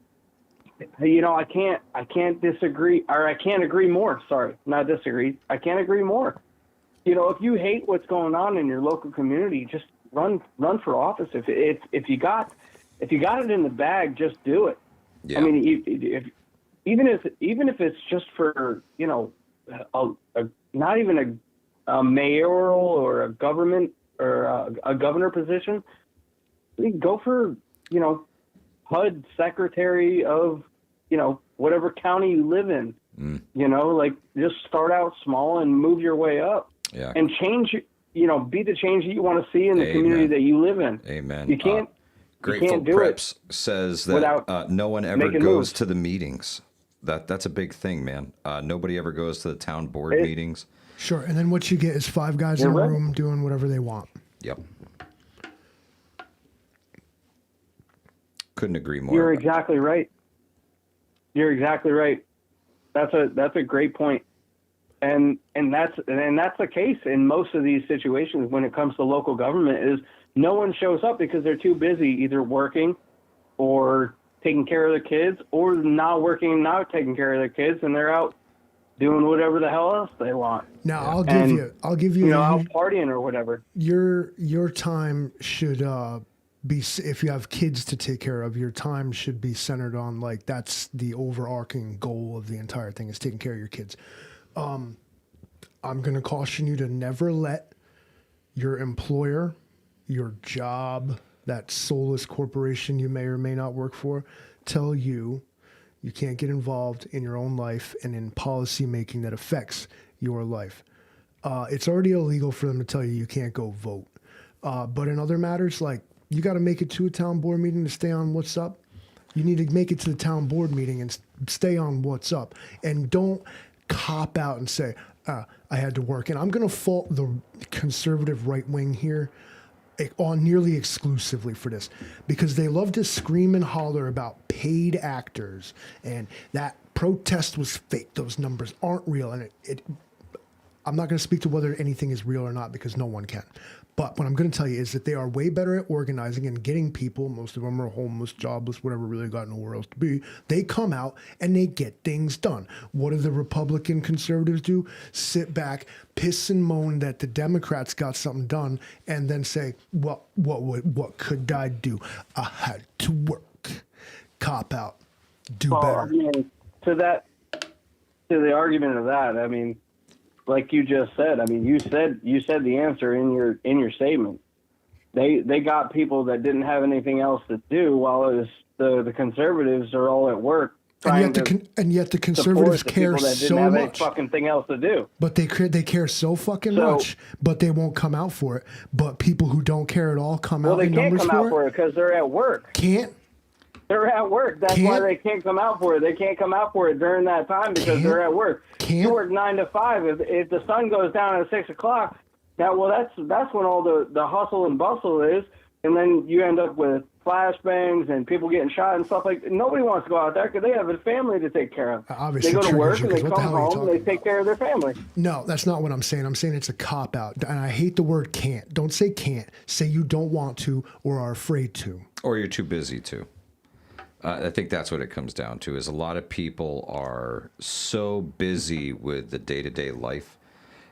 I can't disagree, or I can't agree more. Sorry, not disagree. I can't agree more. If you hate what's going on in your local community, just run for office. If you got it in the bag, just do it. Yeah. I mean, even if it's just for not even a mayoral or a government or a governor position, go for HUD secretary of whatever county you live in. Just start out small and move your way up. Yeah. And change. Be the change that you want to see in the community that you live in. Amen. You can't. Grateful you can't do Preps says that no one ever making goes moves. to the meetings. That's a big thing, man. Nobody ever goes to the town board meetings. Sure, and then what you get is 5 guys in a right. room doing whatever they want. Yep. Couldn't agree more. You're exactly right. You're exactly right. That's a great point. And that's the case in most of these situations when it comes to local government is no one shows up because they're too busy either working or taking care of the kids or not working and not taking care of their kids, and they're out doing whatever the hell else they want. Now And, I'll give you, out partying or whatever. your time should be, if you have kids to take care of, your time should be centered on, like, that's the overarching goal of the entire thing, is taking care of your kids. I'm going to caution you to never let your employer, your job, that soulless corporation you may or may not work for, tell you you can't get involved in your own life and in policy making that affects your life. It's already illegal for them to tell you can't go vote. But in other matters, like, you got to make it to a town board meeting to stay on what's up. You need to make it to the town board meeting and stay on what's up. And don't cop out and say, I had to work. And I'm going to fault the conservative right wing here on nearly exclusively for this, because they love to scream and holler about paid actors and that protest was fake. Those numbers aren't real. And I'm not going to speak to whether anything is real or not, because no one can. But what I'm going to tell you is that they are way better at organizing and getting people. Most of them are homeless, jobless, whatever, really got nowhere else to be. They come out and they get things done. What do the Republican conservatives do? Sit back, piss and moan that the Democrats got something done, and then say, well, what could I do? I had to work. Cop out. Do better. I mean, to the argument of that, I mean, like you just said, I mean, you said the answer in your statement. They got people that didn't have anything else to do, while it was the conservatives are all at work. And yet the conservatives care so have much. any fucking thing else to do. But they care so fucking much, but they won't come out for it. But people who don't care at all come out in numbers for it. Well, they can't come out for it because they're at work. Can't? They're at work. That's why they can't come out for it. They can't come out for it during that time because they're at work. You work 9 to 5. If the sun goes down at 6 o'clock, that's when all the hustle and bustle is, and then you end up with flashbangs and people getting shot and stuff like that. Nobody wants to go out there because they have a family to take care of. Obviously, they go to work and they what come home and they take care of their family. No, that's not what I'm saying. I'm saying it's a cop-out, and I hate the word can't. Don't say can't. Say you don't want to or are afraid to. Or you're too busy to. I think that's what it comes down to, is a lot of people are so busy with the day-to-day life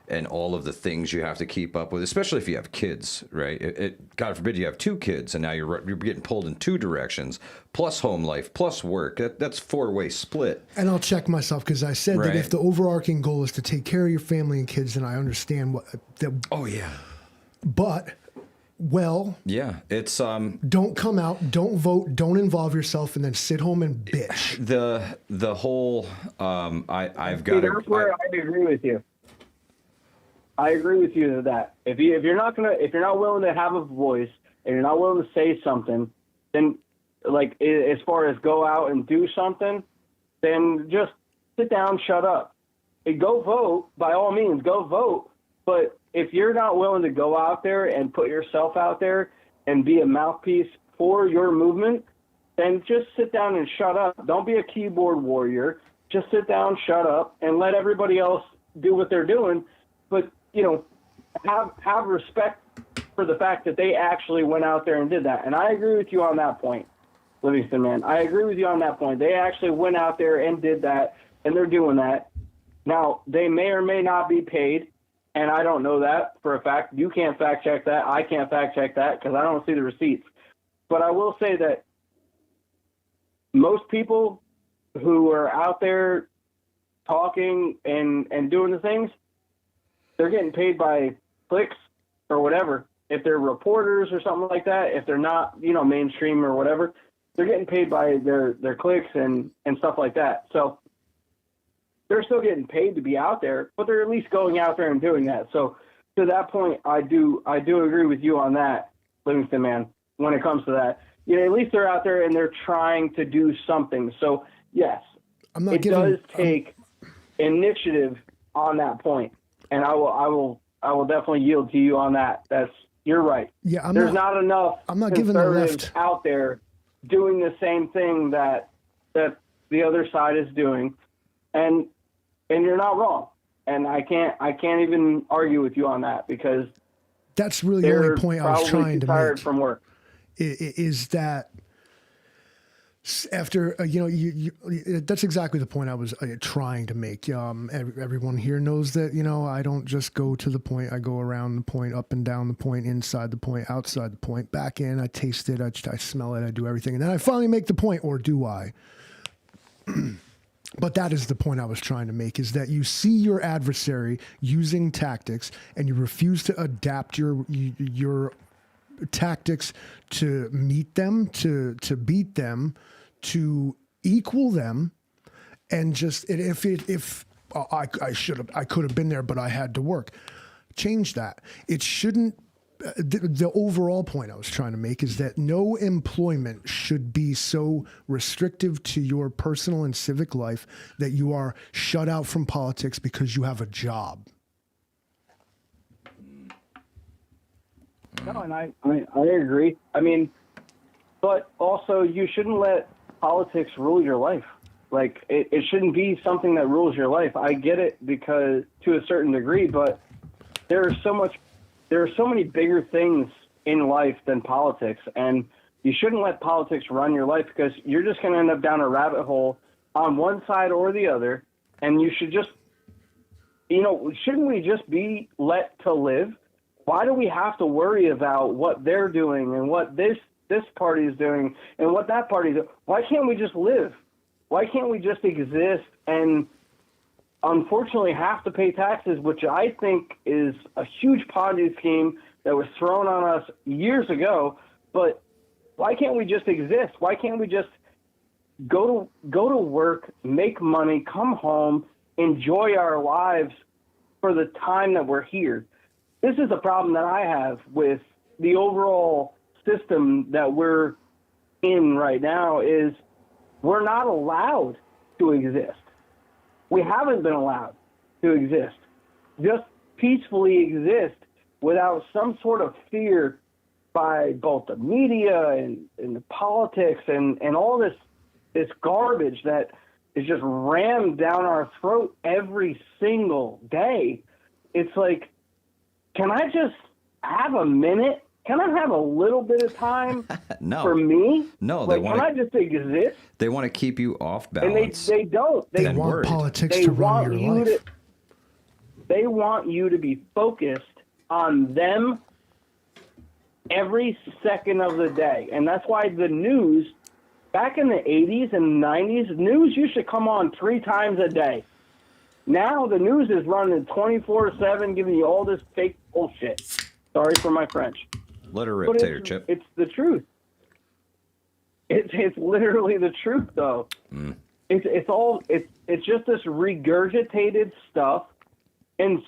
and all of the things you have to keep up with, especially if you have kids, right? God forbid you have 2 kids, and now you're getting pulled in 2 directions, plus home life, plus work. That's 4-way split. And I'll check myself, because I said that if the overarching goal is to take care of your family and kids, then I understand what that. Oh, yeah. But... well, yeah, it's don't come out, don't vote, don't involve yourself, and then sit home and bitch. The whole I've got. That's where I agree with you. I agree with you to that. If you're not willing to have a voice and you're not willing to say something, then, like, as far as go out and do something, then just sit down, shut up, and go vote. By all means, go vote. But if you're not willing to go out there and put yourself out there and be a mouthpiece for your movement, then just sit down and shut up. Don't be a keyboard warrior. Just sit down, shut up, and let everybody else do what they're doing. But, have respect for the fact that they actually went out there and did that. And I agree with you on that point, Livingston, man. I agree with you on that point. They actually went out there and did that, and they're doing that. Now, they may or may not be paid. And I don't know that for a fact. You can't fact check that. I can't fact check that because I don't see the receipts. But I will say that most people who are out there talking and doing the things, they're getting paid by clicks or whatever. If they're reporters or something like that, if they're not, mainstream or whatever, they're getting paid by their clicks and stuff like that. So they're still getting paid to be out there, but they're at least going out there and doing that. So to that point, I do agree with you on that, Livingston, man, when it comes to that. At least they're out there and they're trying to do something. So yes, it does take initiative on that point. And I will definitely yield to you on that. You're right. Yeah, there's not enough I'm not giving the conservatives left out there doing the same thing that the other side is doing. And you're not wrong, and I can't even argue with you on that because that's really the only point I was trying to make. Tired from work Is that After that's exactly the point I was trying to make. Everyone here knows that I don't just go to the point. I go around the point, up and down the point, inside the point, outside the point, back in. I taste it, I smell it, I do everything, and then I finally make the point. Or do I? But that is the point I was trying to make: is that you see your adversary using tactics, and you refuse to adapt your tactics to meet them, to beat them, to equal them, and just if I could have been there, but I had to work. Change that. It shouldn't. The overall point I was trying to make is that no employment should be so restrictive to your personal and civic life that you are shut out from politics because you have a job. No, and I agree. I mean, but also you shouldn't let politics rule your life. Like it shouldn't be something that rules your life. I get it because to a certain degree, but there are so many bigger things in life than politics, and you shouldn't let politics run your life because you're just going to end up down a rabbit hole on one side or the other. And you should just, shouldn't we just be let to live? Why do we have to worry about what they're doing and what this party is doing and what that party is doing? Why can't we just live? Why can't we just exist and unfortunately have to pay taxes, which I think is a huge Ponzi scheme that was thrown on us years ago? But why can't we just exist? Why can't we just go to work, make money, come home, enjoy our lives for the time that we're here? This is a problem that I have with the overall system that we're in right now is we're not allowed to exist. We haven't been allowed to exist. Just peacefully exist without some sort of fear by both the media and the politics and all this garbage that is just rammed down our throat every single day. It's like, can I just have a minute? Can I have a little bit of time for me? No, can I just exist? They want to keep you off balance. And they don't. They want politics to run your life. They want you to be focused on them every second of the day. And that's why the news, back in the 80s and 90s, news used to come on 3 times a day. Now the news is running 24/7, giving you all this fake bullshit. Sorry for my French. Let her rip, Tater Chip. It's the truth. It's literally the truth, though. Mm. It's just this regurgitated stuff, and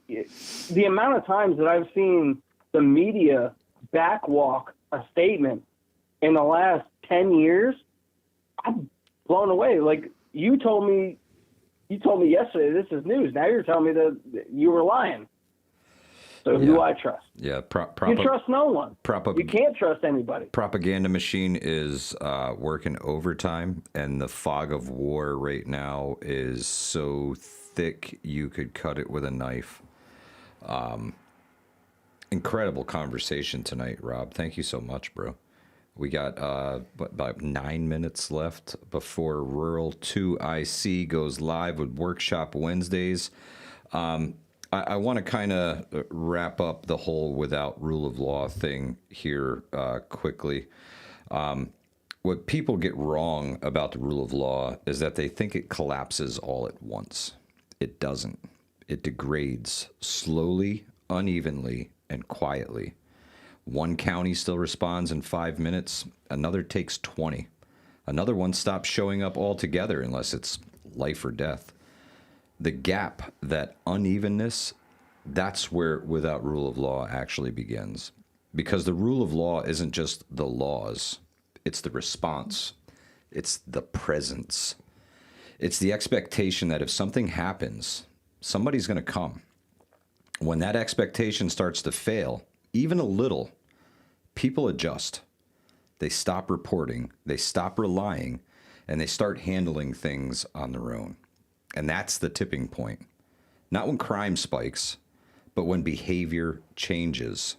the amount of times that I've seen the media backwalk a statement in the last 10 years, I'm blown away. Like you told me yesterday this is news. Now you're telling me that you were lying. So who do I trust? Yeah, you trust no one. You can't trust anybody. Propaganda machine is working overtime, and the fog of war right now is so thick you could cut it with a knife. Incredible conversation tonight, Rob. Thank you so much, bro. We got about 9 minutes left before Rural 2IC goes live with Workshop Wednesdays. I want to kind of wrap up the whole without rule of law thing here quickly. What people get wrong about the rule of law is that they think it collapses all at once. It doesn't. It degrades slowly, unevenly, and quietly. One county still responds in 5 minutes. Another takes 20. Another one stops showing up altogether unless it's life or death. The gap, that unevenness, that's where without rule of law actually begins. Because the rule of law isn't just the laws. It's the response. It's the presence. It's the expectation that if something happens, somebody's going to come. When that expectation starts to fail, even a little, people adjust. They stop reporting, they stop relying, and they start handling things on their own. And that's the tipping point. Not when crime spikes, but when behavior changes.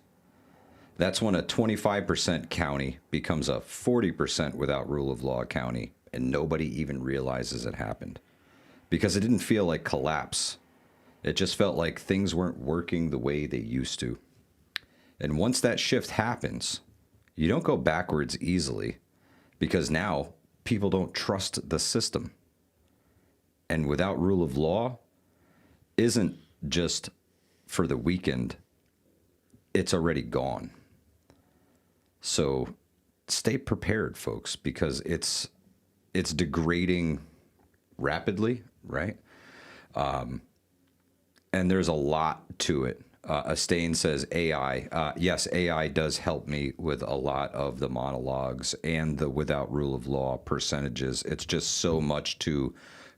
That's when a 25% county becomes a 40% without rule of law county, and nobody even realizes it happened because it didn't feel like collapse. It just felt like things weren't working the way they used to. And once that shift happens, you don't go backwards easily because now people don't trust the system. And without rule of law isn't just for the weekend, it's already gone. So stay prepared, folks, because it's degrading rapidly, right? And there's a lot to it. Astain says AI. Yes, AI does help me with a lot of the monologues and the without rule of law percentages. It's just so much to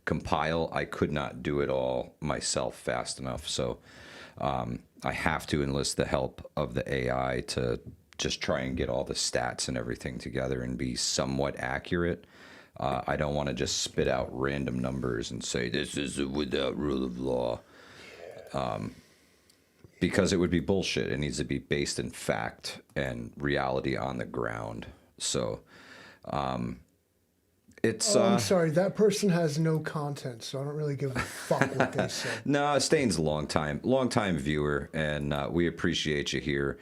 compile. I could not do it all myself fast enough. So I have to enlist the help of the AI to just try and get all the stats and everything together and be somewhat accurate. I don't want to just spit out random numbers and say, this is without rule of law. Because it would be bullshit. It needs to be based in fact and reality on the ground. So it's... I'm sorry, that person has no content, so I don't really give a fuck what they say. No, Stain's a long time viewer, and we appreciate you here.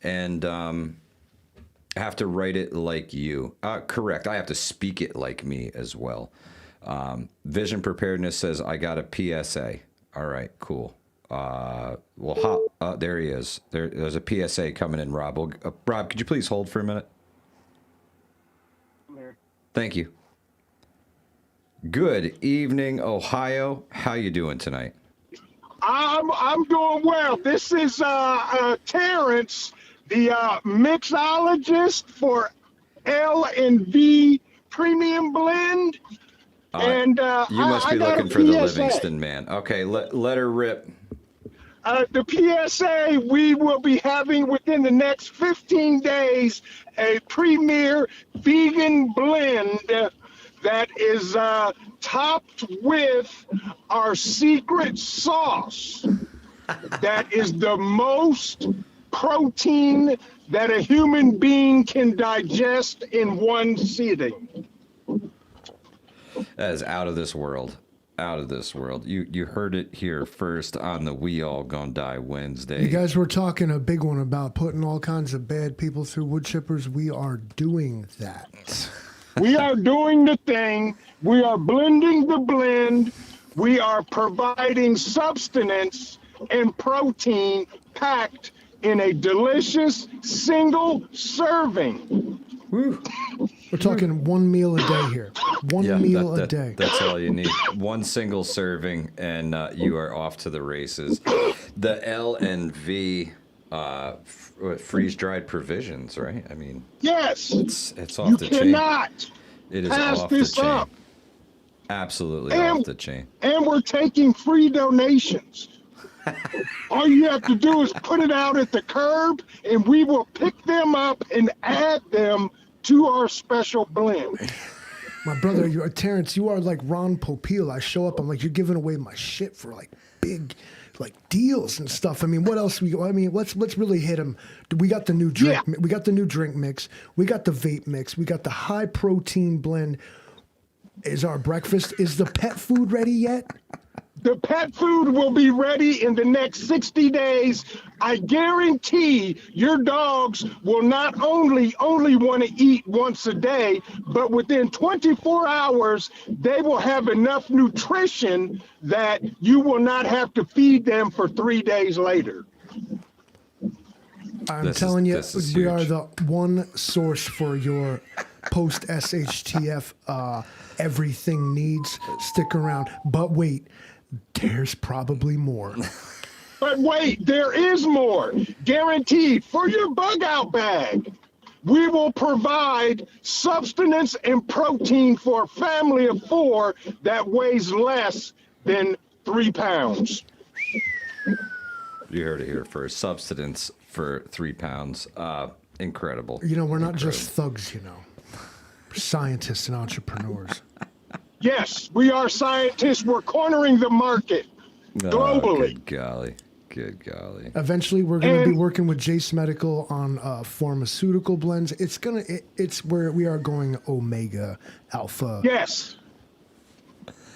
And I have to write it like you. Correct, I have to speak it like me as well. Vision Preparedness says, I got a PSA. All right, cool. There he is. There's a PSA coming in, Rob. Rob, could you please hold for a minute? I'm here. Thank you. Good evening, Ohio. How you doing tonight? I'm doing well. This is Terrence, the mixologist for L&V Premium Blend. And you must be looking for the Livingston man. Okay, let her rip. The PSA, we will be having within the next 15 days a premier vegan blend that is topped with our secret sauce that is the most protein that a human being can digest in one sitting. That is out of this world. Out of this world. You heard it here first on the We All Gonna Die Wednesday. You guys were talking a big one about putting all kinds of bad people through wood chippers. We are doing that. We are doing the thing. We are blending the blend. We are providing substance and protein packed in a delicious single serving. Woo. We're talking one meal a day here. One meal a day. That's all you need. One single serving, and you are off to the races. The L&V freeze-dried provisions, right? I mean, yes, it's off you the chain. cannot It is pass off the this chain. up. Absolutely off the chain. And we're taking free donations. All you have to do is put it out at the curb, and we will pick them up and add them to our special blend. My brother, Terrence, you are like Ron Popeil. I show up, I'm like, you're giving away my shit for like big, like deals and stuff. I mean, what else let's really hit them. We got the new drink. Yeah. We got the new drink mix. We got the vape mix. We got the high protein blend. Is our breakfast? Is the pet food ready yet? The pet food will be ready in the next 60 days. I guarantee your dogs will not only want to eat once a day, but within 24 hours, they will have enough nutrition that you will not have to feed them for 3 days later. I'm telling you, we are the one source for your post-SHTF everything needs. Stick around. But wait. There's probably more. But wait, there is more. Guaranteed. For your bug out bag, we will provide substance and protein for a family of 4 that weighs less than 3 pounds. You heard it here first. Substance for 3 pounds. Incredible. You know, we're not just thugs, you know. We're scientists and entrepreneurs. Yes, we are scientists. We're cornering the market globally. Good golly. Good golly. Eventually, we're going to be And- working with Jace Medical on pharmaceutical blends. It's where we are going omega, alpha. Yes.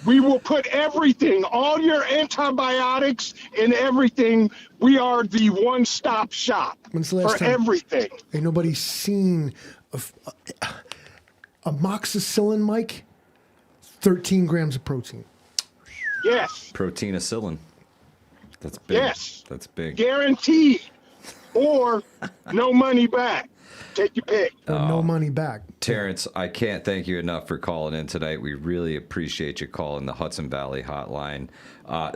We will put everything, all your antibiotics and everything. We are the one-stop shop When's the last for time? everything. Ain't nobody seen amoxicillin, Mike. 13 grams of protein. Yes. Proteinacillin. That's big. Yes. That's big. Guaranteed. Or no money back. Take your pick. Or no money back. Terrence, I can't thank you enough for calling in tonight. We really appreciate you calling the Hudson Valley Hotline.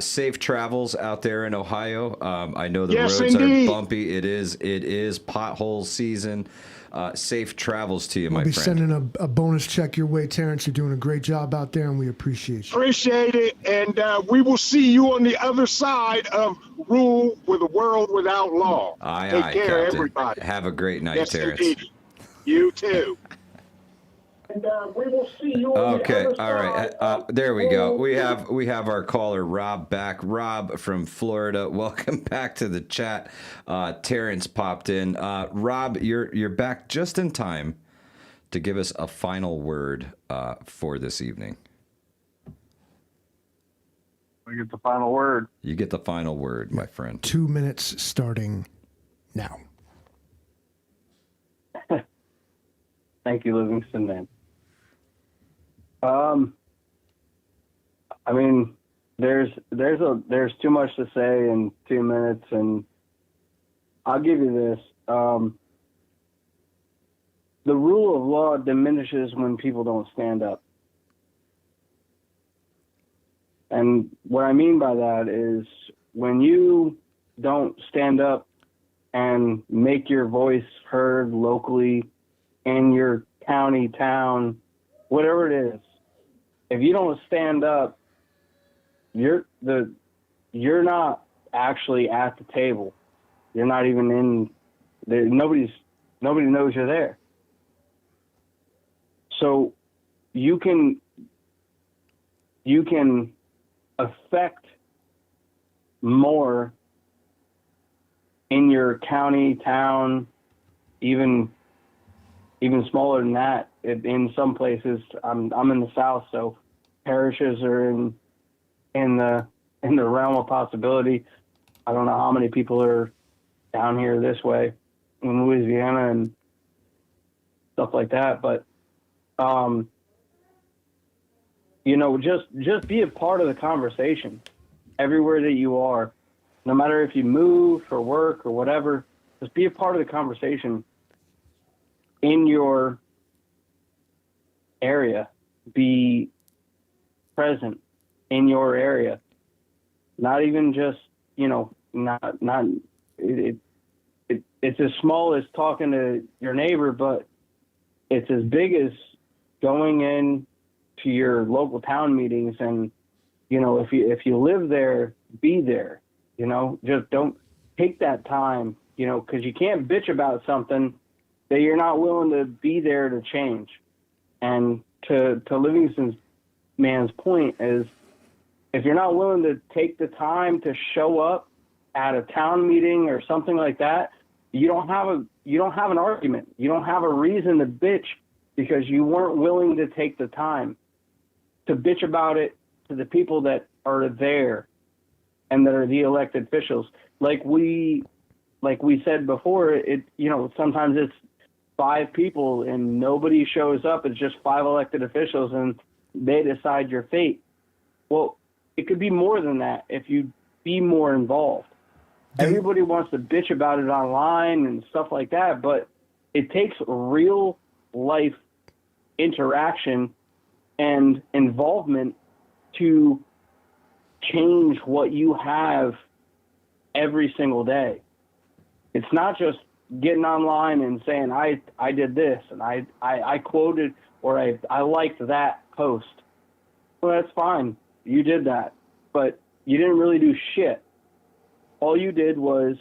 Safe travels out there in Ohio. I know the Yes, roads indeed. are bumpy. It is pothole season. Safe travels to you, We'll my be friend. sending a bonus check your way, Terrence. You're doing a great job out there, and we appreciate you. Appreciate it. And we will see you on the other side of rule with a world without law. Aye, Take aye, care, Captain. everybody. Have a great night, Yes, Terrence. indeed. You too. And we will see you on Okay, the other all right. side. There we go. We have our caller Rob back. Rob from Florida. Welcome back to the chat. Terrence popped in. Rob, you're back just in time to give us a final word for this evening. We get the final word. You get the final word, my friend. 2 minutes starting now. Thank you, Livingston, man. I mean, there's too much to say in 2 minutes, and I'll give you this. The rule of law diminishes when people don't stand up. And what I mean by that is when you don't stand up and make your voice heard locally in your county, town, whatever it is, if you don't stand up, you're not actually at the table. You're not even in there. Nobody knows you're there. So you can affect more in your county, town, even smaller than that. In some places, I'm in the South, so parishes are in the realm of possibility. I don't know how many people are down here this way in Louisiana and stuff like that, but just be a part of the conversation everywhere that you are, no matter if you move for work or whatever. Just be a part of the conversation in your area. Be present in your area. Not even just, it's as small as talking to your neighbor, but it's as big as going in to your local town meetings. And, if you live there, be there, just don't take that time, because you can't bitch about something that you're not willing to be there to change. And to Livingston's man's point is, if you're not willing to take the time to show up at a town meeting or something like that, you don't have an argument. You don't have a reason to bitch because you weren't willing to take the time to bitch about it to the people that are there and that are the elected officials. Like we said before, sometimes it's 5 people and nobody shows up. It's just 5 elected officials and they decide your fate. Well, it could be more than that if you be more involved. Everybody wants to bitch about it online and stuff like that, but it takes real life interaction and involvement to change what you have every single day. It's not just getting online and saying, I did this and I quoted or I liked that post. Well, that's fine. You did that, but you didn't really do shit. All you did was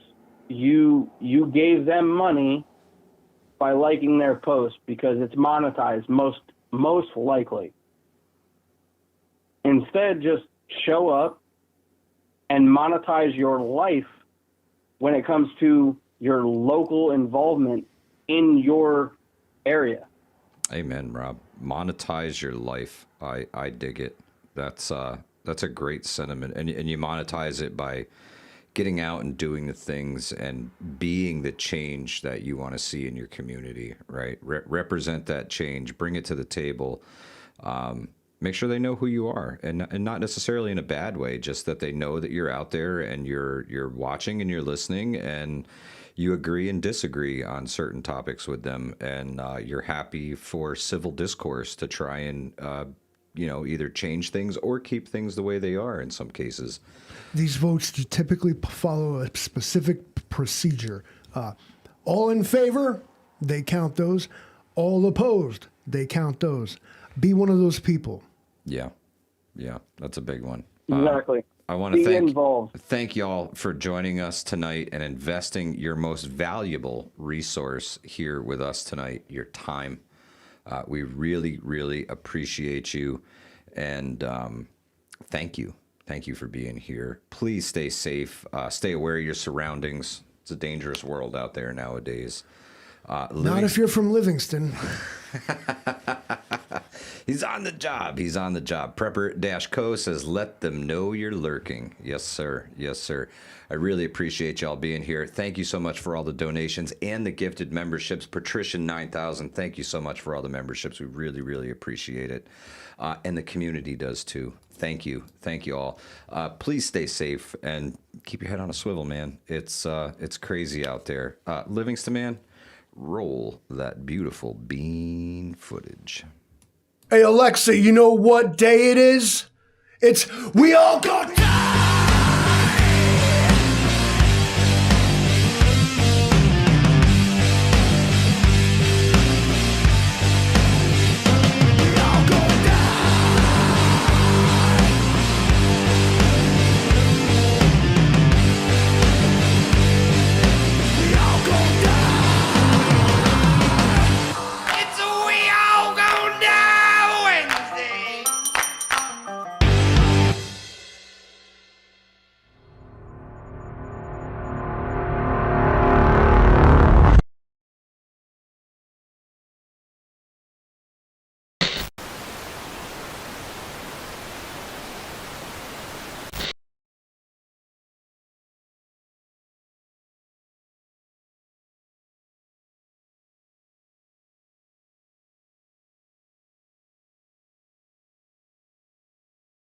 you gave them money by liking their post because it's monetized most likely. Instead, just show up and monetize your life when it comes to your local involvement in your area. Amen, Rob. Monetize your life. I dig it. That's a great sentiment, and you monetize it by getting out and doing the things and being the change that you want to see in your community. Right? Represent that change. Bring it to the table. Make sure they know who you are, and not necessarily in a bad way. Just that they know that you're out there and you're watching and you're listening and you agree and disagree on certain topics with them, and you're happy for civil discourse to try and either change things or keep things the way they are in some cases. These votes typically follow a specific procedure. All in favor, they count those. All opposed, they count those. Be one of those people. Yeah, that's a big one. Exactly. I want to Be involved. thank y'all for joining us tonight and investing your most valuable resource here with us tonight, your time. We really, really appreciate you, and thank you. Thank you for being here. Please stay safe. Stay aware of your surroundings. It's a dangerous world out there nowadays. Not if you're from Livingston. He's on the job. Prepper-Co says, let them know you're lurking. Yes, sir. Yes, sir. I really appreciate y'all being here. Thank you so much for all the donations and the gifted memberships. Patrician 9000, thank you so much for all the memberships. We really, really appreciate it. And the community does too. Thank you. Thank you all. Please stay safe and keep your head on a swivel, man. It's crazy out there. Livingston, man, roll that beautiful bean footage. Hey, Alexa, you know what day it is? It's We All Got